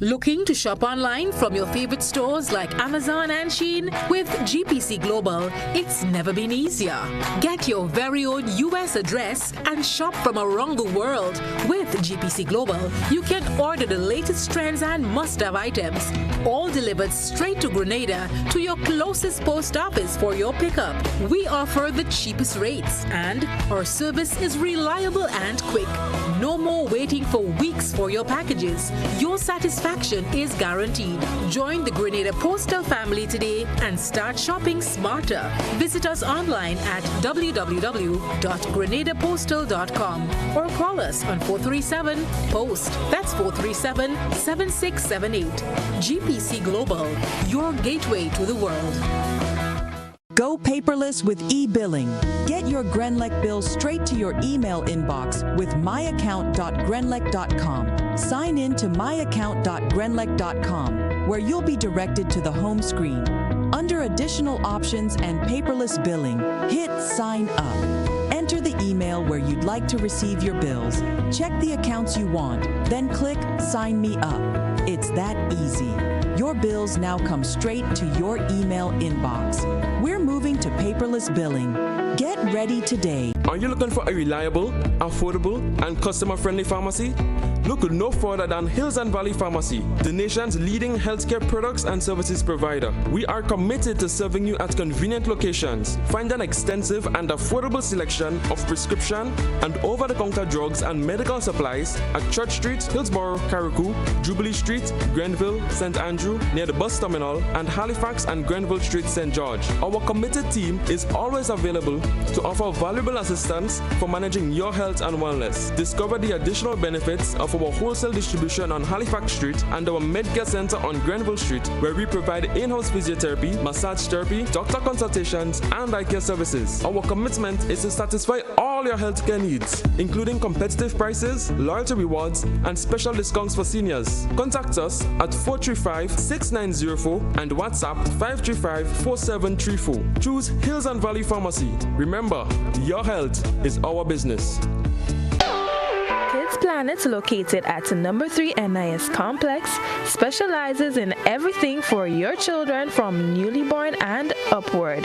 Looking to shop online from your favorite stores like Amazon and Shein? With GPC Global, it's never been easier. Get your very own US address and shop from around the world. With GPC Global, you can order the latest trends and must-have items, all delivered straight to Grenada to your closest post office for your pickup. We offer the cheapest rates, and our service is reliable and quick. No more waiting for weeks for your packages. Your satisfaction is guaranteed. Join the Grenada Postal family today and start shopping smarter. Visit us online at www.grenadapostal.com or call us on 437-POST. That's 437-7678. GPC Global, your gateway to the world. Go paperless with e-billing. Get your Grenlec bill straight to your email inbox with myaccount.grenlec.com. Sign in to myaccount.grenlec.com, where you'll be directed to the home screen. Under additional options and paperless billing, hit Sign Up. Enter the email where you'd like to receive your bills. Check the accounts you want, then click Sign Me Up. It's that easy. Your bills now come straight to your email inbox. We're moving to paperless billing. Get ready today. Are you looking for a reliable, affordable, and customer-friendly pharmacy? Look no further than Hills and Valley Pharmacy, the nation's leading healthcare products and services provider. We are committed to serving you at convenient locations. Find an extensive and affordable selection of prescription and over-the-counter drugs and medical supplies at Church Street, Hillsborough, Carriacou, Jubilee Street, Grenville, St. Andrew, near the bus terminal, and Halifax and Grenville Street, St. George. Our committed team is always available to offer valuable assistance for managing your health and wellness. Discover the additional benefits of our wholesale distribution on Halifax Street and our Medcare Center on Grenville Street, where we provide in-house physiotherapy, massage therapy, doctor consultations, and eye care services. Our commitment is to satisfy all your healthcare needs, including competitive prices, loyalty rewards, and special discounts for seniors. Contact us at 435-6904 and WhatsApp 535-4734. Choose Hills and Valley Pharmacy. Remember, your health is our business. Kids Planet, located at number 3 NIS Complex, specializes in everything for your children from newly born and upward.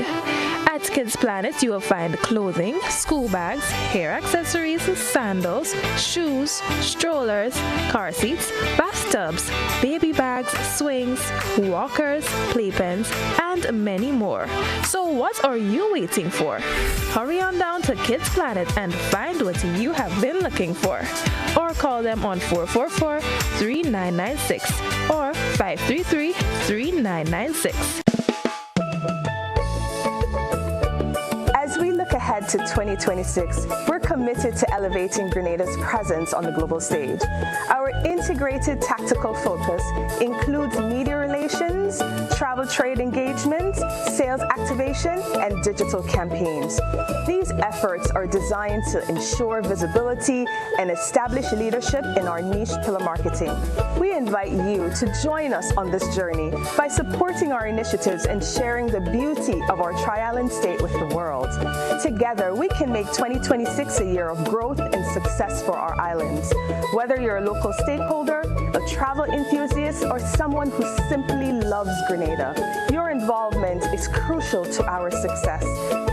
At Kids Planet, you will find clothing, school bags, hair accessories, sandals, shoes, strollers, car seats, bathtubs, baby bags, swings, walkers, playpens, and many more. So what are you waiting for? Hurry on down to Kids Planet and find what you have been looking for. Or call them on 444-3996 or 533-3996. As we look ahead to 2026, we're committed to elevating Grenada's presence on the global stage. Our integrated tactical focus includes media relations, travel trade engagement, sales activation, and digital campaigns. These efforts are designed to ensure visibility and establish leadership in our niche pillar marketing. We invite you to join us on this journey by supporting our initiatives and sharing the beauty of our tri-island state with the world. Together, we can make 2026 a year of growth and success for our islands. Whether you're a local stakeholder, a travel enthusiast, or someone who simply loves Grenada, your involvement is crucial to our success.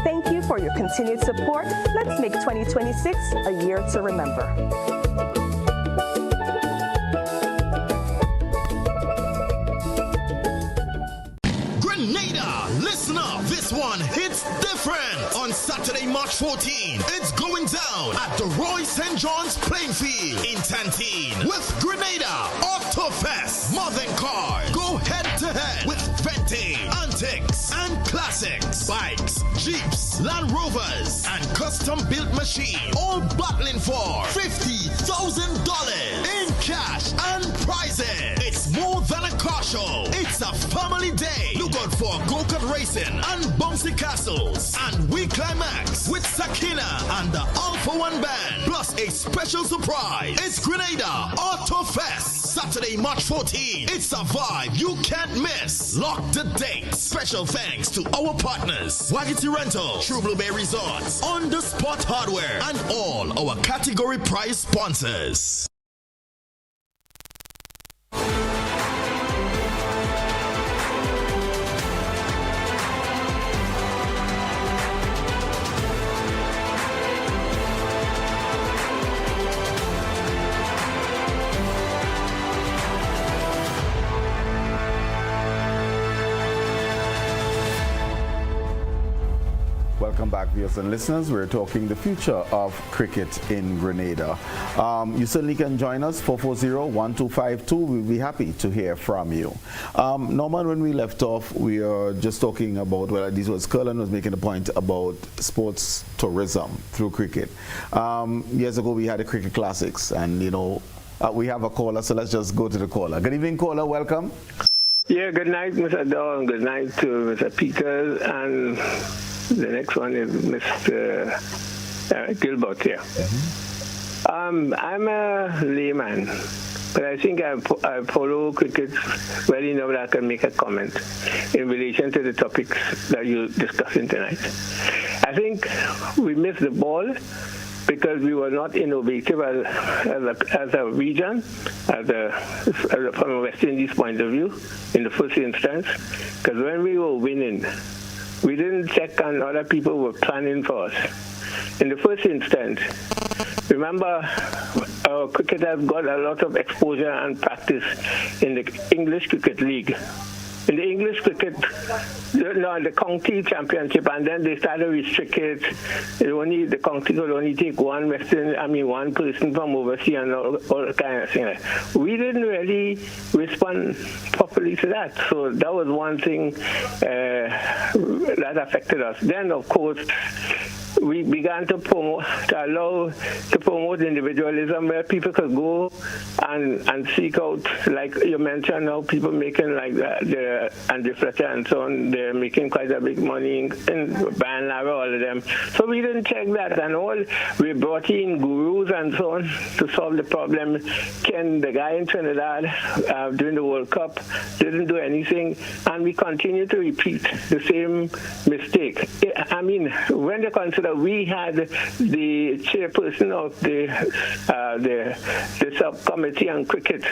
Thank you for your continued support. Let's make 2026 a year to remember. This one hits different. On Saturday, March 14, it's going down at the Roy St. John's playing field in Tantine with Grenada Auto Fest. More than cars, go head to head with vintage, antiques, and classics, bikes, Jeeps, Land Rovers, and custom-built machines, all battling for $50,000 in cash and prizes. It's more than a car show. It's a family day. Look out for go-kart racing and bouncy castles. And we climax with Sakina and the Alpha One Band. Plus a special surprise. It's Grenada Auto Fest. Saturday, March 14. It's a vibe you can't miss. Lock the date. Special thanks to our partners, Wagity Rental, True Blueberry Resorts, On The Spot Hardware, and all our category prize sponsors. Welcome back, viewers and listeners. We're talking the future of cricket in Grenada. You certainly can join us, 440-1252. We'll be happy to hear from you. Norman, when we left off, we were just talking about, well, this was Kerlon was making a point about sports tourism through cricket. Years ago, we had the Cricket Classics, and, you know, we have a caller, so let's just go to the caller. Good evening, caller. Welcome. Yeah, good night, Mr. Dowe, and good night to Mr. Peters, and the next one is Mr. Gilbert here. I'm a layman, but I think I follow cricket well enough that I can make a comment in relation to the topics that you're discussing tonight. I think we missed the ball because we were not innovative as a region, from a West Indies point of view, in the first instance, because when we were winning, we didn't check on other people who were planning for us. In the first instance, remember, our cricketers got a lot of exposure and practice in the English Cricket League. In the English cricket, the county championship, and then they started restrict it. The county could only take one person from overseas and all kind of things. We didn't really respond properly to that. So that was one thing that affected us. Then, of course, we began to promote individualism, where people could go and seek out, like you mentioned now, people making like the Andre Fletcher and so on, they're making quite a big money in Ban Lara, all of them. So we didn't check that, and all we brought in gurus and so on to solve the problem. Ken, the guy in Trinidad during the World Cup, didn't do anything, and we continue to repeat the same mistake. I mean, when they consider we had the chairperson of the subcommittee on cricket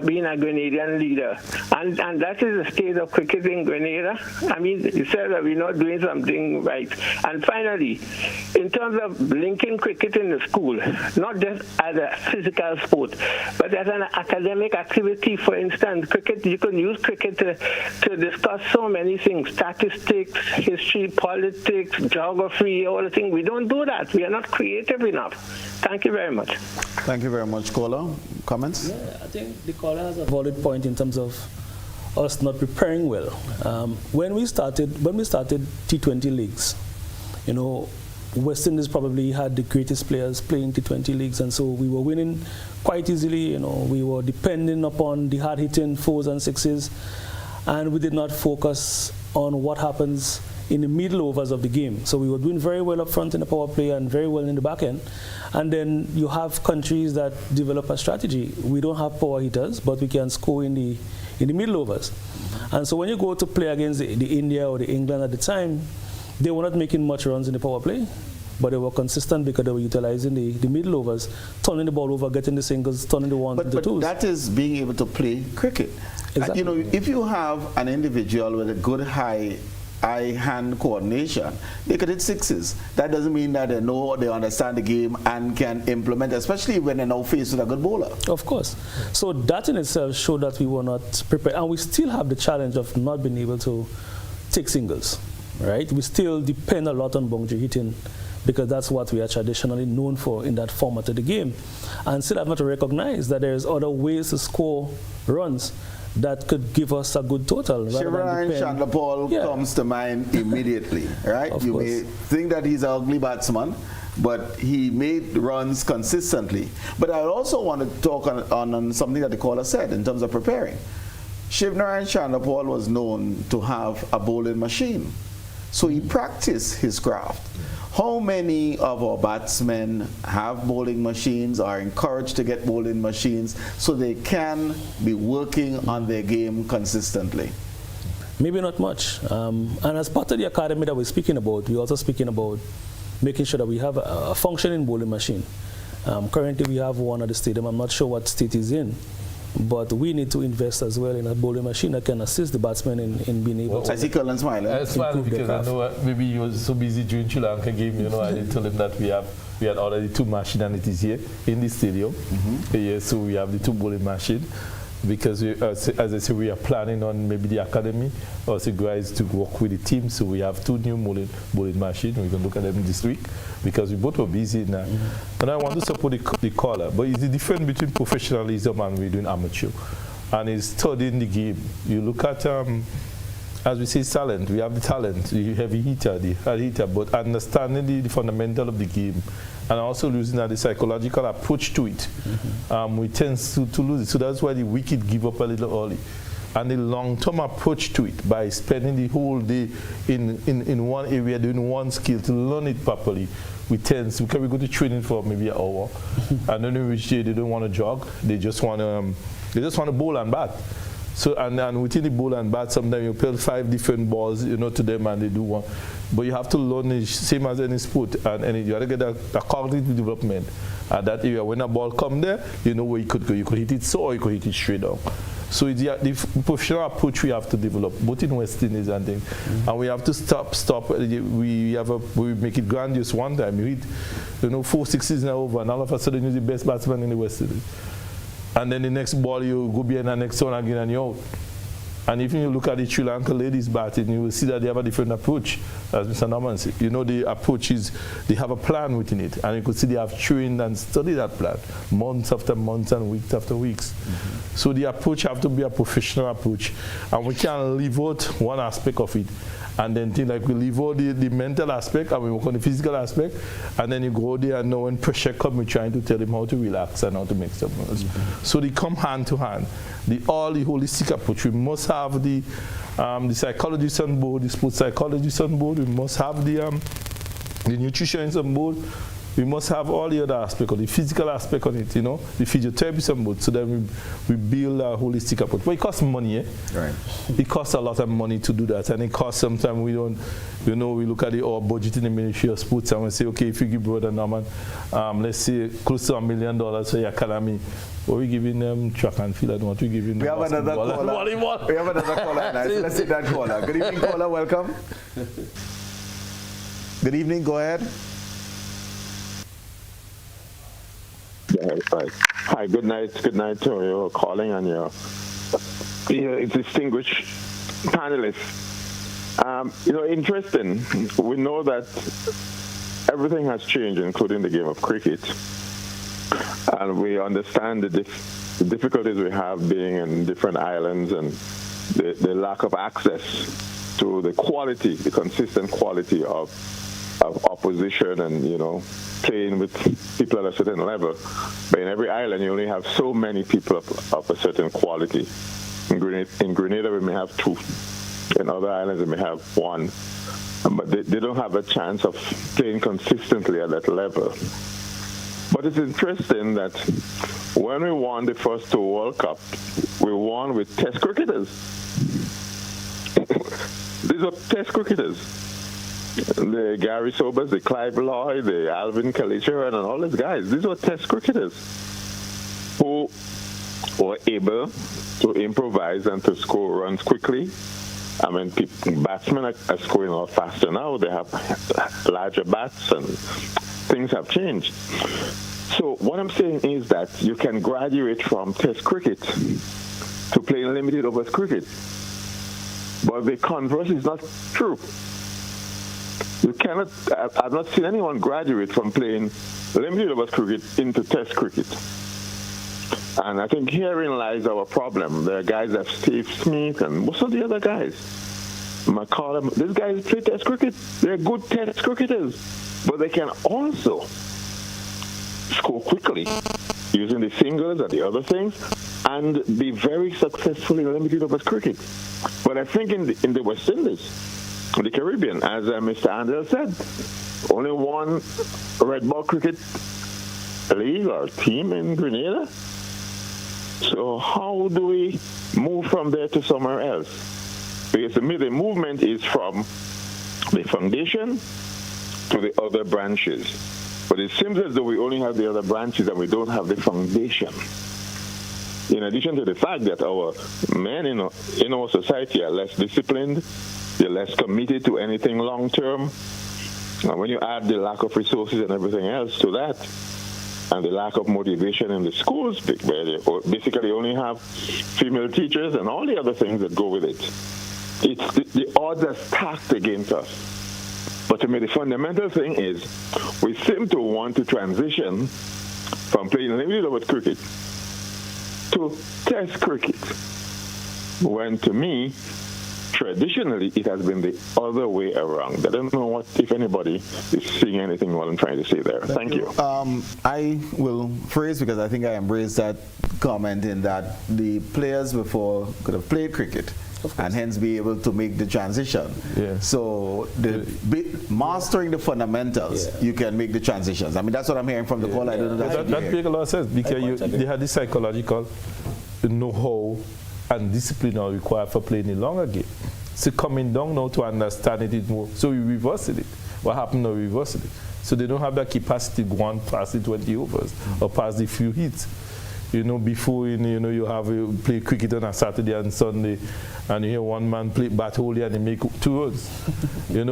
being a Grenadian leader, and that is the state of cricket in Grenada. I mean, you said that we're not doing something right. And finally, in terms of linking cricket in the school, not just as a physical sport, but as an academic activity, for instance, cricket, you can use cricket to discuss so many things: statistics, history, politics, geography, all the things. We don't do that. We are not creative enough. Thank you very much. Thank you very much, caller. Comments? Yeah, I think the caller has a valid point in terms of us not preparing well. When we started T20 leagues, you know, West Indies probably had the greatest players playing T20 leagues, and so we were winning quite easily. You know, we were depending upon the hard-hitting 4s and 6s, and we did not focus on what happens in the middle overs of the game. So we were doing very well up front in the power play and very well in the back end. And then you have countries that develop a strategy. We don't have power hitters, but we can score in the middle overs. And so when you go to play against the India or the England at the time, they were not making much runs in the power play, but they were consistent because they were utilizing the middle overs, turning the ball over, getting the singles, turning the ones into twos. But that is being able to play cricket. Exactly. You know, if you have an individual with a good eye-hand coordination, they could hit 6s. That doesn't mean that they know, they understand the game and can implement, especially when they're now faced with a good bowler. Of course. So that in itself showed that we were not prepared. And we still have the challenge of not being able to take singles. right? We still depend a lot on boundary hitting because that's what we are traditionally known for in that format of the game. And still have not recognized that there's other ways to score runs that could give us a good total. Ryan Chandler Paul comes to mind immediately, right? You may think that he's an ugly batsman, but he made runs consistently. But I also want to talk on something that the caller said in terms of preparing. Shivnarayan Chandler Paul was known to have a bowling machine. So he practiced his craft. How many of our batsmen have bowling machines, are encouraged to get bowling machines so they can be working on their game consistently? Maybe not much. And as part of the academy that we're speaking about, we're also speaking about making sure that we have a functioning bowling machine. Currently we have one at the stadium. I'm not sure what state it's in. But we need to invest as well in a bowling machine that can assist the batsmen in being able to. I see Colin smiling. I smile because I know maybe he was so busy during Sri Lanka game, you know, I didn't tell him that we had already 2 machines and it is here in the stadium. Yeah, so we have the 2 bowling machines because, as I said, we are planning on maybe the academy or the guys to work with the team. So we have 2 new bowling machines. We're going to look at them this week because we both were busy now. And I want to support the caller. But it's the difference between professionalism and we're doing amateur. And it's studying the game. You look at, as we say, talent. We have the talent, the heavy hitter, the hard hitter, but understanding the fundamental of the game and also losing the psychological approach to it, we tend to lose it. So that's why the wicked give up a little early. And the long-term approach to it by spending the whole day in one area, doing one skill to learn it properly, we go to training for maybe an hour, and then in which day they don't want to jog, they just want to bowl and bat. So and within the bowl and bat, sometimes you play 5 different balls, you know, to them, and they do one. But you have to learn the same as any sport, and you have to get a cognitive development at that area. When a ball come there, you know where you could go. You could hit it so, or you could hit it straight down. So it's the professional approach we have to develop, both in West Indies and things. And we have to stop. We make it grandiose one time. You hit, 4 sixes and over, and all of a sudden you're the best batsman in the West Indies. And then the next ball, you go behind the next one again and you're out. And if you look at the Sri Lanka ladies batting, you will see that they have a different approach, as Mr. Norman said. You know, the approach is, they have a plan within it. And you could see they have trained and studied that plan, months after months and weeks after weeks. So the approach have to be a professional approach. And we can leave out one aspect of it. And then things like we leave out the mental aspect and we work on the physical aspect. And then you go there and know when pressure comes, we're trying to tell them how to relax and how to make some noise. So they come hand to hand. The holistic approach. We must have the psychologists on board, the sports psychologists on board. We must have the nutritionists on board. We must have all the other aspects, or the physical aspect on it, the physiotherapy on board, so that we build a holistic approach. But it costs money, eh? Right. It costs a lot of money to do that, and it costs sometimes we don't, we look at our budget in the Ministry of Sports and we say, okay, if you give Brother Norman, let's say close to $1 million for your academy, what are we giving them track and field and what we giving them? We have another caller. We have another caller. Let's see that caller. Good evening, caller. Welcome. Good evening. Go ahead. Yeah, right. Hi, good night to you, Colin, and your distinguished panelists. Interesting. We know that everything has changed, including the game of cricket. And we understand the difficulties we have being in different islands and the lack of access to the consistent quality of opposition and, playing with people at a certain level. But in every island, you only have so many people of a certain quality. In Grenada, we may have 2. In other islands, we may have 1. But they don't have a chance of playing consistently at that level. But it's interesting that when we won the first 2 World Cup, we won with Test cricketers. These are Test cricketers. The Gary Sobers, the Clive Lloyd, the Alvin Kalicher, and all these guys. These were Test cricketers who were able to improvise and to score runs quickly. I mean, batsmen are scoring a lot faster now. They have larger bats and things have changed. So what I'm saying is that you can graduate from Test cricket to playing limited overs cricket. But the converse is not true. You cannot. I've not seen anyone graduate from playing limited overs cricket into Test cricket. And I think herein lies our problem. There are guys like Steve Smith and most of the other guys. McCollum, these guys play Test cricket. They're good Test cricketers, but they can also score quickly using the singles and the other things, and be very successful in limited overs cricket. But I think in the West Indies, in the Caribbean, as Mr. Andel said, only one red ball cricket league or team in Grenada. So how do we move from there to somewhere else? Because to me, the movement is from the foundation to the other branches. But it seems as though we only have the other branches and we don't have the foundation. In addition to the fact that our men in our society are less disciplined, they're less committed to anything long term. And when you add the lack of resources and everything else to that, and the lack of motivation in the schools, where they basically only have female teachers and all the other things that go with it, the odds are stacked against us. But to me, the fundamental thing is we seem to want to transition from playing limited overs cricket to Test cricket, when to me, traditionally, it has been the other way around. I don't know if anybody is seeing anything what I'm trying to say there. Thank you. I will phrase, because I think I embraced that comment, in that the players before could have played cricket and hence be able to make the transition. Yeah. So mastering the fundamentals, you can make the transitions. I mean, that's what I'm hearing from the call. I don't know that makes a lot of sense, because they had the psychological know-how and discipline are required for playing a longer game. So coming down now to understand it more. So we reversed it. What happened now, we reversed it. So they don't have that capacity to go on past the 20 overs or past the few hits. You know, before you have play cricket on a Saturday and Sunday, and you hear one man play bat holy and they make 2 runs. Because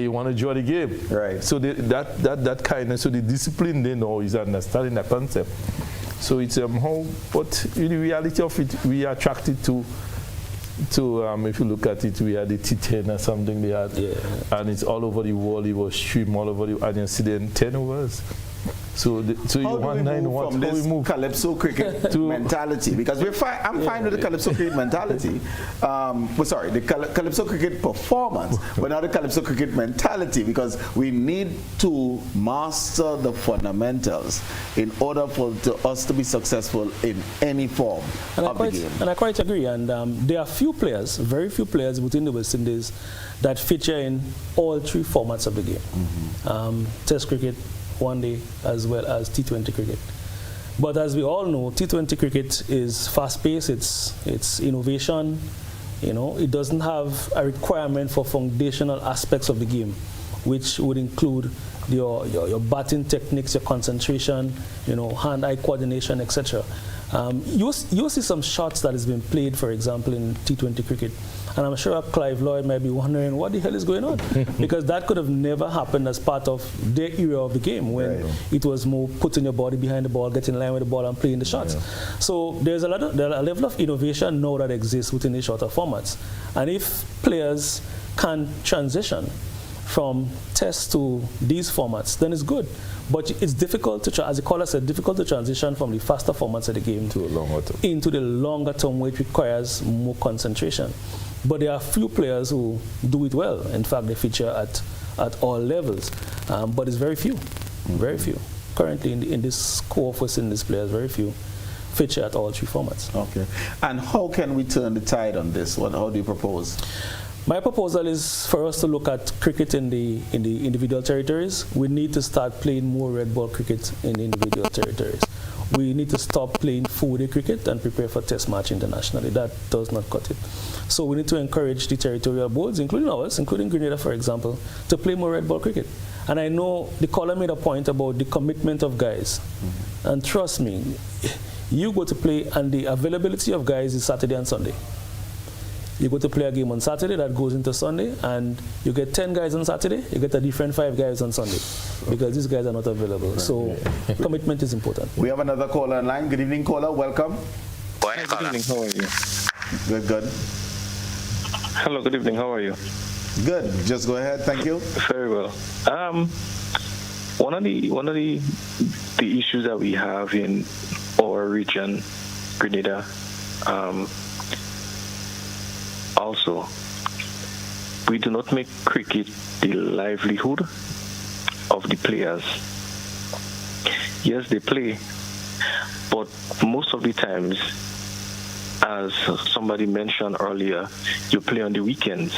you want to enjoy the game. Right. So that kind of, so the discipline they know is understanding that concept. So it's how, but in the reality of it, we are attracted to if you look at it, we had the T10 or something they had, and it's all over the world. It was streamed all over and you see them 10 overs. So you want 9-1. From this calypso cricket mentality, because I'm fine with the calypso cricket mentality. The calypso cricket performance, but not the calypso cricket mentality, because we need to master the fundamentals in order for us to be successful in any form of the game. And I quite agree. And there are very few players within the West Indies that feature in all 3 formats of the game: Test cricket, one day, as well as T20 cricket. But as we all know, T20 cricket is fast-paced, it's innovation, it doesn't have a requirement for foundational aspects of the game, which would include your batting techniques, your concentration, hand-eye coordination, etc. You'll see some shots that has been played, for example, in T20 cricket, and I'm sure Clive Lloyd might be wondering what the hell is going on, because that could have never happened as part of their era of the game, when it was more putting your body behind the ball, getting in line with the ball and playing the shots. So there's a level of innovation now that exists within the shorter formats, and if players can transition from Test to these formats, then it's good. But it's difficult to, as the caller said, difficult to transition from the faster formats of the game into the longer term, which requires more concentration. But there are few players who do it well. In fact, they feature at all levels. But it's very few, very few. Currently in this core of West Indies players, very few feature at all 3 formats. Okay. And how can we turn the tide on this? How do you propose? My proposal is for us to look at cricket in the individual territories. We need to start playing more red ball cricket in the individual territories. We need to stop playing full-day cricket and prepare for Test match internationally. That does not cut it. So we need to encourage the territorial boards, including ours, including Grenada, for example, to play more red ball cricket. And I know the caller made a point about the commitment of guys. And trust me, you go to play and the availability of guys is Saturday and Sunday. You go to play a game on Saturday that goes into Sunday, and you get 10 guys on Saturday, you get a different 5 guys on Sunday, because these guys are not available. So commitment is important. We have another caller online. Good evening, caller. Welcome. Good evening. How are you? Good. Hello. Good evening. How are you? Good. Just go ahead. Thank you. Very well. One of the issues that we have in our region, Grenada, also, we do not make cricket the livelihood of the players. Yes, they play, but most of the times, as somebody mentioned earlier, you play on the weekends.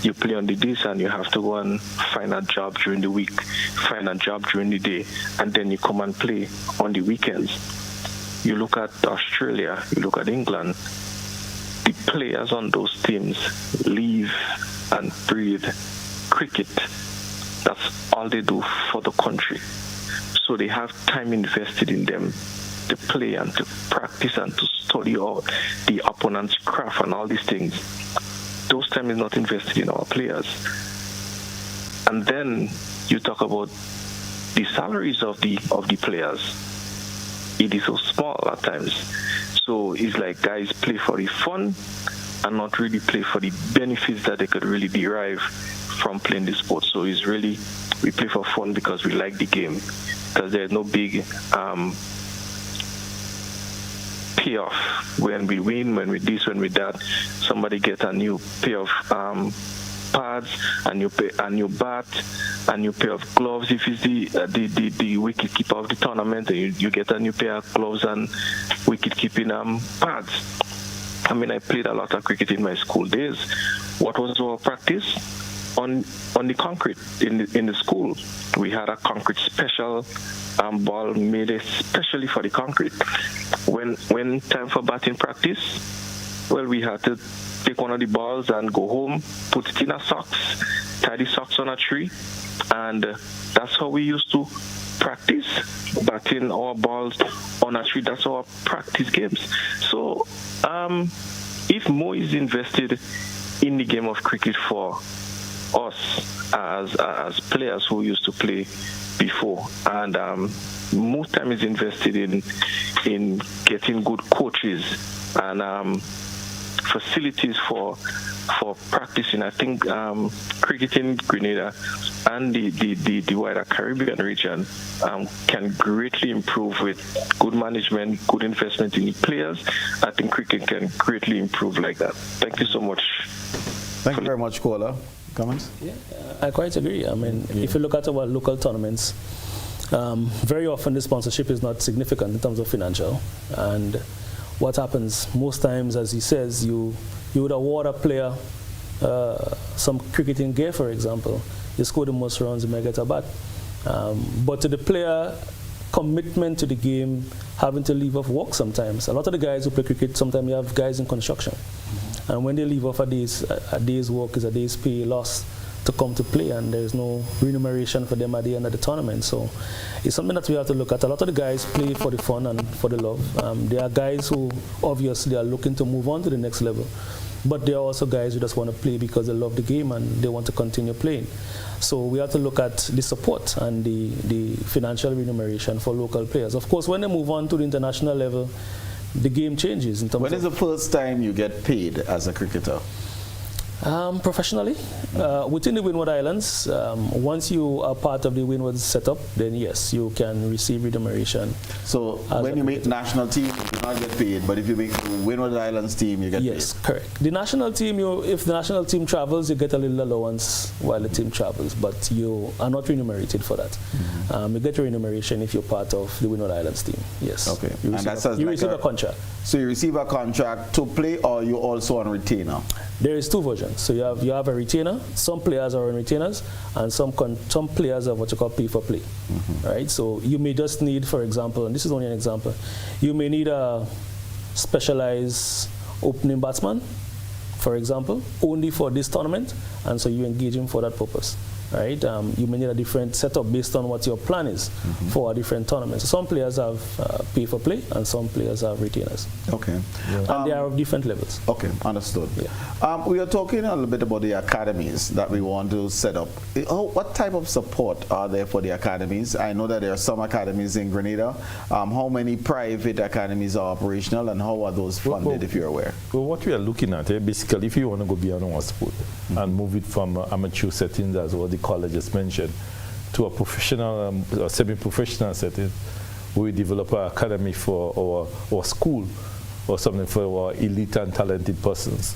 You play on the days and you have to go and find a job during the week, find a job during the day, and then you come and play on the weekends. You look at Australia, you look at England, the players on those teams live and breathe cricket. That's all they do for the country. So they have time invested in them to play and to practice and to study out the opponent's craft and all these things. Those time is not invested in our players. And then you talk about the salaries of the players. It is so small at times. So it's like guys play for the fun and not really play for the benefits that they could really derive from playing the sport. So it's really, we play for fun because we like the game, because there's no big payoff when we win, when we this, when we that. Somebody get a new pair of pads, a new bat, a new pair of gloves. If it's the wicket keeper of the tournament, you get a new pair of gloves and wicket keeping pads. I mean, I played a lot of cricket in my school days. What was our practice? On the concrete in the school. We had a concrete special ball made especially for the concrete. When time for batting practice, well, we had to take one of the balls and go home, put it in a socks, tie the socks on a tree, and that's how we used to practice batting our balls on a tree. That's our practice games. So if more is invested in the game of cricket for us as players who used to play before, and more time is invested in getting good coaches and facilities for practicing. I think cricket in Grenada and the wider Caribbean region can greatly improve with good management, good investment in the players. I think cricket can greatly improve like that. Thank you so much. Thank you very much, Kola. Comments? Yeah, I quite agree. I mean, if you look at our local tournaments, very often the sponsorship is not significant in terms of financial. And what happens most times, as he says, you would award a player some cricketing gear, for example. You score the most runs, you may get a bat. But to the player, commitment to the game, having to leave off work sometimes. A lot of the guys who play cricket, sometimes you have guys in construction. And when they leave off a day's work is a day's pay loss to come to play, and there's no remuneration for them at the end of the tournament. So it's something that we have to look at. A lot of the guys play for the fun and for the love. There are guys who obviously are looking to move on to the next level, but there are also guys who just want to play because they love the game and they want to continue playing. So we have to look at the support and the financial remuneration for local players. Of course, when they move on to the international level, the game changes. In terms when is the first time you get paid as a cricketer? Professionally, within the Windward Islands, once you are part of the Windward setup, then yes, you can receive remuneration. So when you make national team, you do not get paid, but if you make the Windward Islands team, you get paid? Yes, correct. The national team, if the national team travels, you get a little allowance while the team travels, but you are not remunerated for that. Mm-hmm. You get your remuneration if you're part of the Windward Islands team, yes. Okay. You receive a contract. So you receive a contract to play, or you also on retainer? There is two versions. So you have a retainer. Some players are on retainers, and some players have what you call pay for play. Mm-hmm. Right? So you may just need, for example, and this is only an example, you may need a specialized opening batsman, for example, only for this tournament, and so you engage him for that purpose. right? You may need a different setup based on what your plan is for a different tournament. So some players have pay for play and some players have retainers. Okay. And they are of different levels. Okay, understood. Yeah. We are talking a little bit about the academies that we want to set up. What type of support are there for the academies? I know that there are some academies in Grenada. How many private academies are operational and how are those funded, if you're aware? Well, what we are looking at, basically, if you want to go beyond one sport and move it from amateur settings, as what the colleges mentioned, to a professional or semi-professional setting, we develop an academy for our school or something for our elite and talented persons.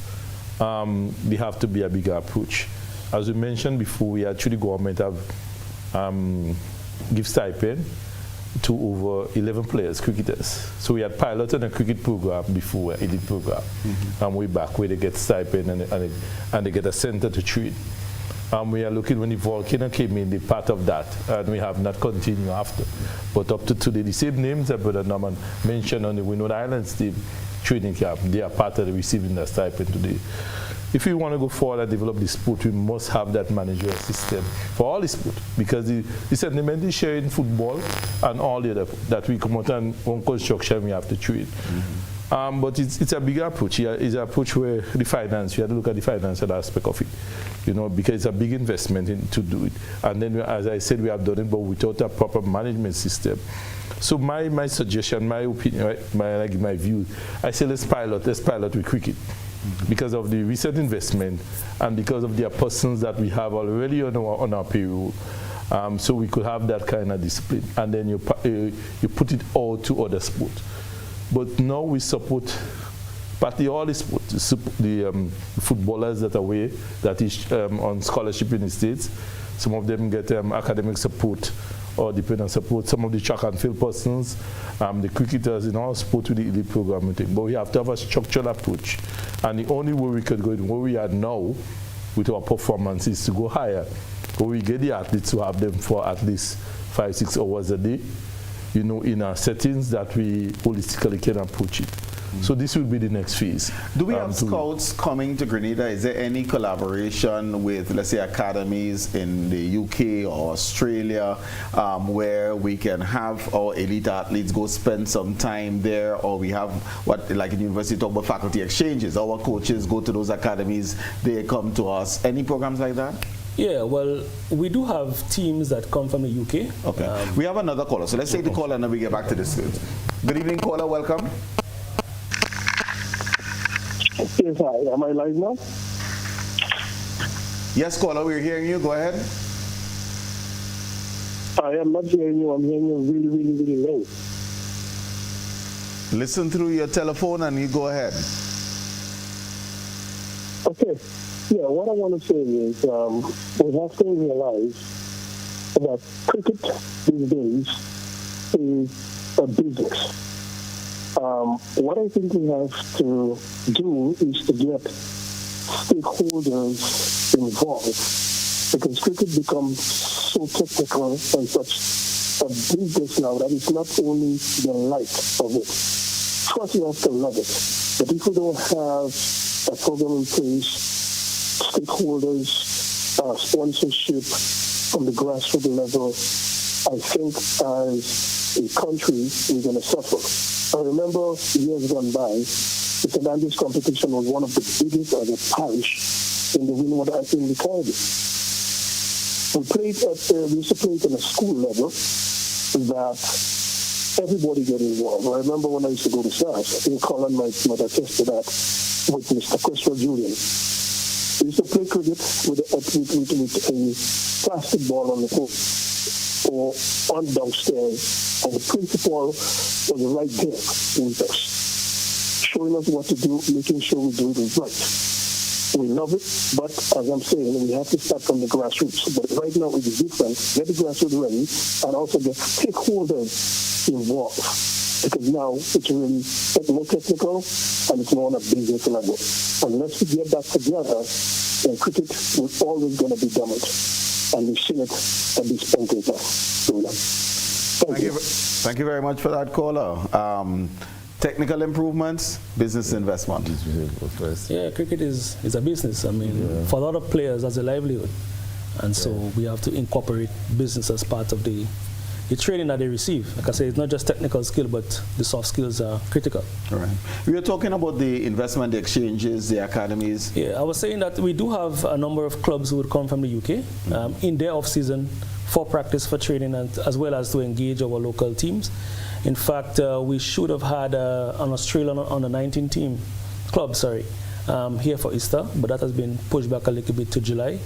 They have to be a bigger approach. As we mentioned before, we actually government have give stipend to over 11 players, cricketers. So we had piloted a cricket program before, elite program, and way back where they get stipend and they get a center to treat. We are looking when the volcano came in, the part of that, and we have not continued after. But up to today, the same names that Brother Norman mentioned on the Windward Islands team training camp, they are part of the receiving the stipend today. If we want to go forward and develop the sport, we must have that managerial system for all the sport, because the sentiment is shared in football and all the other that we come out and on construction we have to treat. But it's a bigger approach. It's an approach where the finance, you have to look at the financial aspect of it, you know, because it's a big investment to do it. And then, as I said, we have done it, but without a proper management system. So my suggestion, my opinion, my view, I say let's pilot with cricket. Because of the recent investment and because of the persons that we have already on our payroll, so we could have that kind of discipline, and then you put it all to other sports. But now we support partly all the sports, the footballers that are away, that is on scholarship in the States. Some of them get academic support or dependent support. Some of the track and field persons, the cricketers in all sport with the elite program. But we have to have a structural approach. And the only way we could go in where we are now with our performance is to go higher. But we get the athletes to have them for at least 5-6 hours a day, you know, in our settings that we holistically can approach it. So this will be the next phase. Do we have scouts coming to Grenada? Is there any collaboration with, let's say, academies in the UK or Australia where we can have our elite athletes go spend some time there, or we have what, like in university, talk about faculty exchanges? Our coaches go to those academies, they come to us. Any programs like that? Yeah, well, we do have teams that come from the UK. Okay. We have another caller, so let's take the caller and then we get back to this. Good evening, caller. Welcome. Yes, hi. Am I live now? Yes, caller, we're hearing you. Go ahead. I am not hearing you. I'm hearing you really, really, really low. Listen through your telephone and you go ahead. Okay. Yeah, what I want to say is we have to realize that cricket these days is a business. What I think we have to do is to get stakeholders involved, because cricket becomes so technical and such a business now that it's not only the light of it. First, you have to love it. But if we don't have a program in place, stakeholders, sponsorship from the grassroots level, I think as a country, we're going to suffer. I remember years gone by, the Fernandez competition was one of the biggest as a parish in the Windward in the Caribbean. We used to play it on a school level that everybody get involved. I remember when I used to go to SAS, I think Colin might attest to that, with Mr. Christopher Julian. We used to play cricket with a plastic ball on the court or on downstairs, and the principal was right there with us, showing us what to do, making sure we do it right. We love it, but as I'm saying, we have to start from the grassroots. But right now it is different. Get the grassroots ready and also get stakeholders involved, because now it's really more technical and it's more on a business level. Unless we get that together, then cricket is always going to be damaged. And we've seen it at this point in time. Thank you very much for that, caller. Technical improvements, business investment. Yeah, cricket is a business. I mean, for a lot of players, that's a livelihood. And so we have to incorporate business as part of the training that they receive. Like I say, it's not just technical skill, but the soft skills are critical. All right. We were talking about the investment, the exchanges, the academies. Yeah, I was saying that we do have a number of clubs who would come from the UK in their off-season for practice, for training, and as well as to engage our local teams. In fact, we should have had an Australian under-19 team club, here for Easter, but that has been pushed back a little bit to July.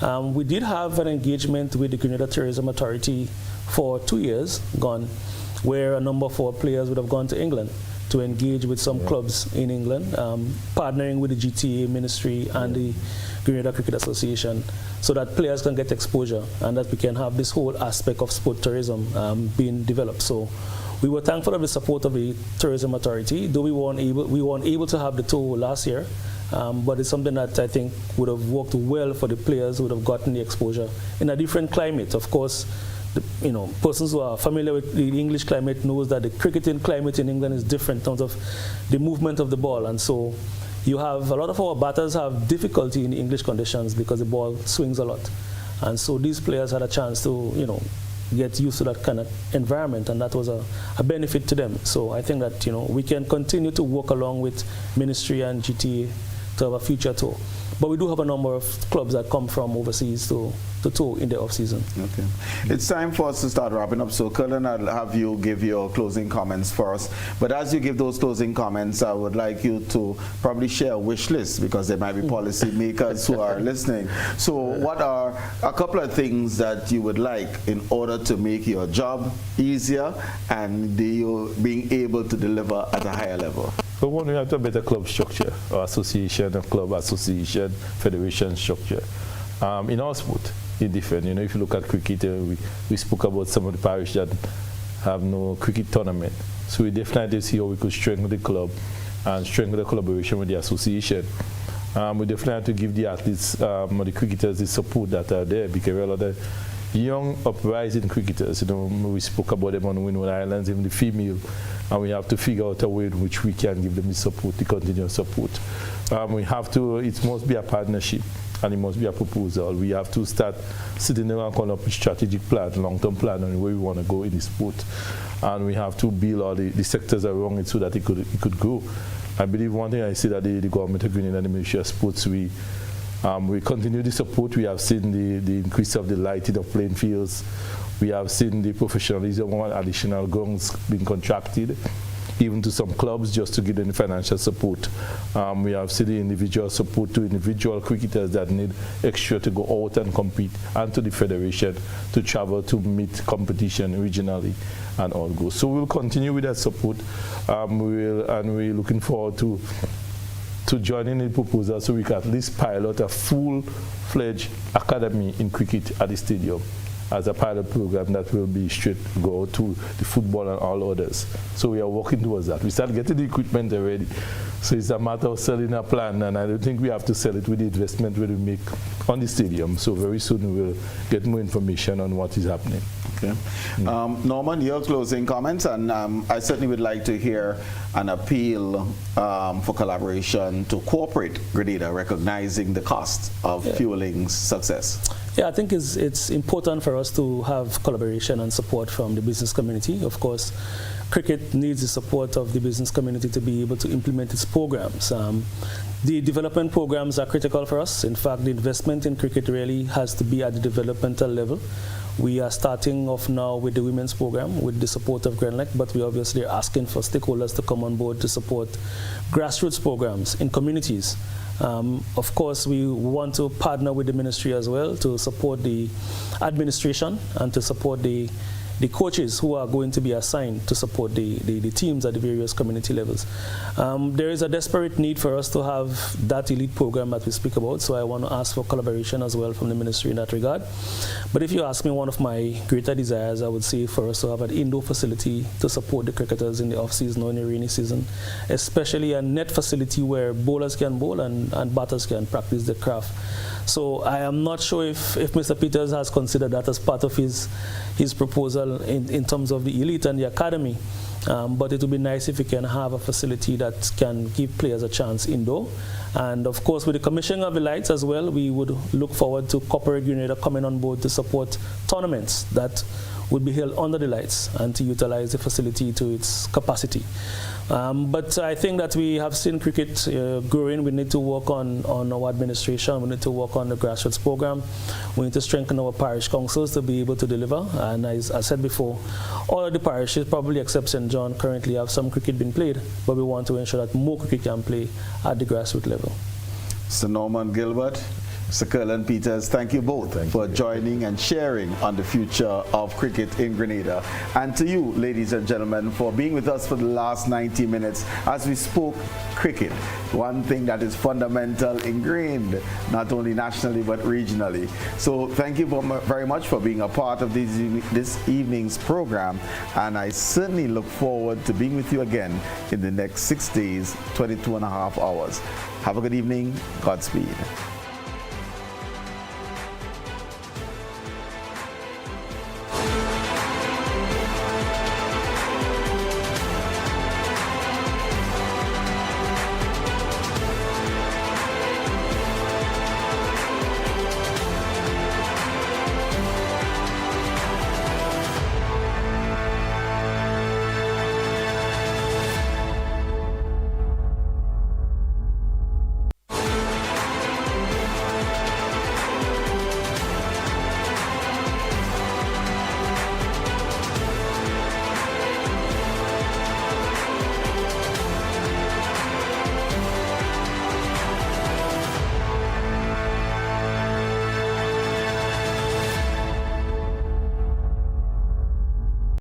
We did have an engagement with the Grenada Tourism Authority for 2 years gone, where a number of our players would have gone to England to engage with some clubs in England, partnering with the GTA Ministry and the Grenada Cricket Association, so that players can get exposure and that we can have this whole aspect of sport tourism being developed. So we were thankful of the support of the Tourism Authority, though we weren't able to have the tour last year. But it's something that I think would have worked well for the players who would have gotten the exposure in a different climate. Of course, persons who are familiar with the English climate knows that the cricketing climate in England is different in terms of the movement of the ball. And so you have a lot of our batters have difficulty in English conditions because the ball swings a lot. And so these players had a chance to, get used to that kind of environment, and that was a benefit to them. So I think that, we can continue to work along with Ministry and GTA to have a future tour. But we do have a number of clubs that come from overseas to tour in the off-season. Okay. It's time for us to start wrapping up. So, Colin, I'll have you give your closing comments first. But as you give those closing comments, I would like you to probably share a wish list, because there might be policy makers who are listening. So what are a couple of things that you would like in order to make your job easier and you being able to deliver at a higher level? For one, we have to have better club structure, or association, or club association, federation structure. In our sport, it's different. If you look at cricket, we spoke about some of the parishes that have no cricket tournament. So we definitely see how we could strengthen the club and strengthen the collaboration with the association. We definitely have to give the athletes or the cricketers the support that are there, because a lot of young uprising cricketers, we spoke about them on Windward Islands, even the female, and we have to figure out a way in which we can give them the support, the continuous support. We have to, it must be a partnership, and it must be a proposal. We have to start sitting down and come up with a strategic plan, long-term plan on where we want to go in the sport. And we have to build all the sectors around it so that it could grow. I believe one thing I see that the government of Grenada and the Ministry of Sports, we continue the support. We have seen the increase of the lighting of playing fields. We have seen the professionalism on additional grounds being contracted, even to some clubs, just to give them financial support. We have seen the individual support to individual cricketers that need extra to go out and compete, and to the federation to travel to meet competition regionally and all go. So we'll continue with that support. We're looking forward to joining the proposal so we can at least pilot a full-fledged academy in cricket at the stadium as a pilot program that will be straight go to the football and all others. So we are working towards that. We start getting the equipment already. So it's a matter of selling a plan, and I don't think we have to sell it with the investment we make on the stadium. So very soon we will get more information on what is happening. Okay. Norman, your closing comments, and I certainly would like to hear an appeal for collaboration to corporate Grenada, recognizing the cost of fueling success. Yeah, I think it's important for us to have collaboration and support from the business community. Of course, cricket needs the support of the business community to be able to implement its programs. The development programs are critical for us. In fact, the investment in cricket really has to be at the developmental level. We are starting off now with the women's program with the support of Grenlec, but we obviously are asking for stakeholders to come on board to support grassroots programs in communities. Of course, we want to partner with the ministry as well to support the administration and to support the coaches who are going to be assigned to support the teams at the various community levels. There is a desperate need for us to have that elite program that we speak about, so I want to ask for collaboration as well from the ministry in that regard. But if you ask me, one of my greater desires, I would say for us to have an indoor facility to support the cricketers in the off-season or in the rainy season, especially a net facility where bowlers can bowl and batters can practice their craft. So I am not sure if Mr. Peters has considered that as part of his proposal in terms of the elite and the academy. But it would be nice if we can have a facility that can give players a chance indoor. And of course, with the commissioning of the lights as well, we would look forward to Corporate Grenada coming on board to support tournaments that would be held under the lights and to utilize the facility to its capacity. But I think that we have seen cricket growing. We need to work on our administration. We need to work on the grassroots program. We need to strengthen our parish councils to be able to deliver. And as I said before, all of the parishes, probably except St. John, currently have some cricket being played, but we want to ensure that more cricket can play at the grassroots level. Mr. Norman Gilbert, Mr. Kerlon Peters, thank you both for joining and sharing on the future of cricket in Grenada. And to you, ladies and gentlemen, for being with us for the last 90 minutes as we spoke cricket, one thing that is fundamental, ingrained, not only nationally but regionally. So thank you very much for being a part of this evening's program. And I certainly look forward to being with you again in the next 6 days, 22.5 hours. Have a good evening. Godspeed.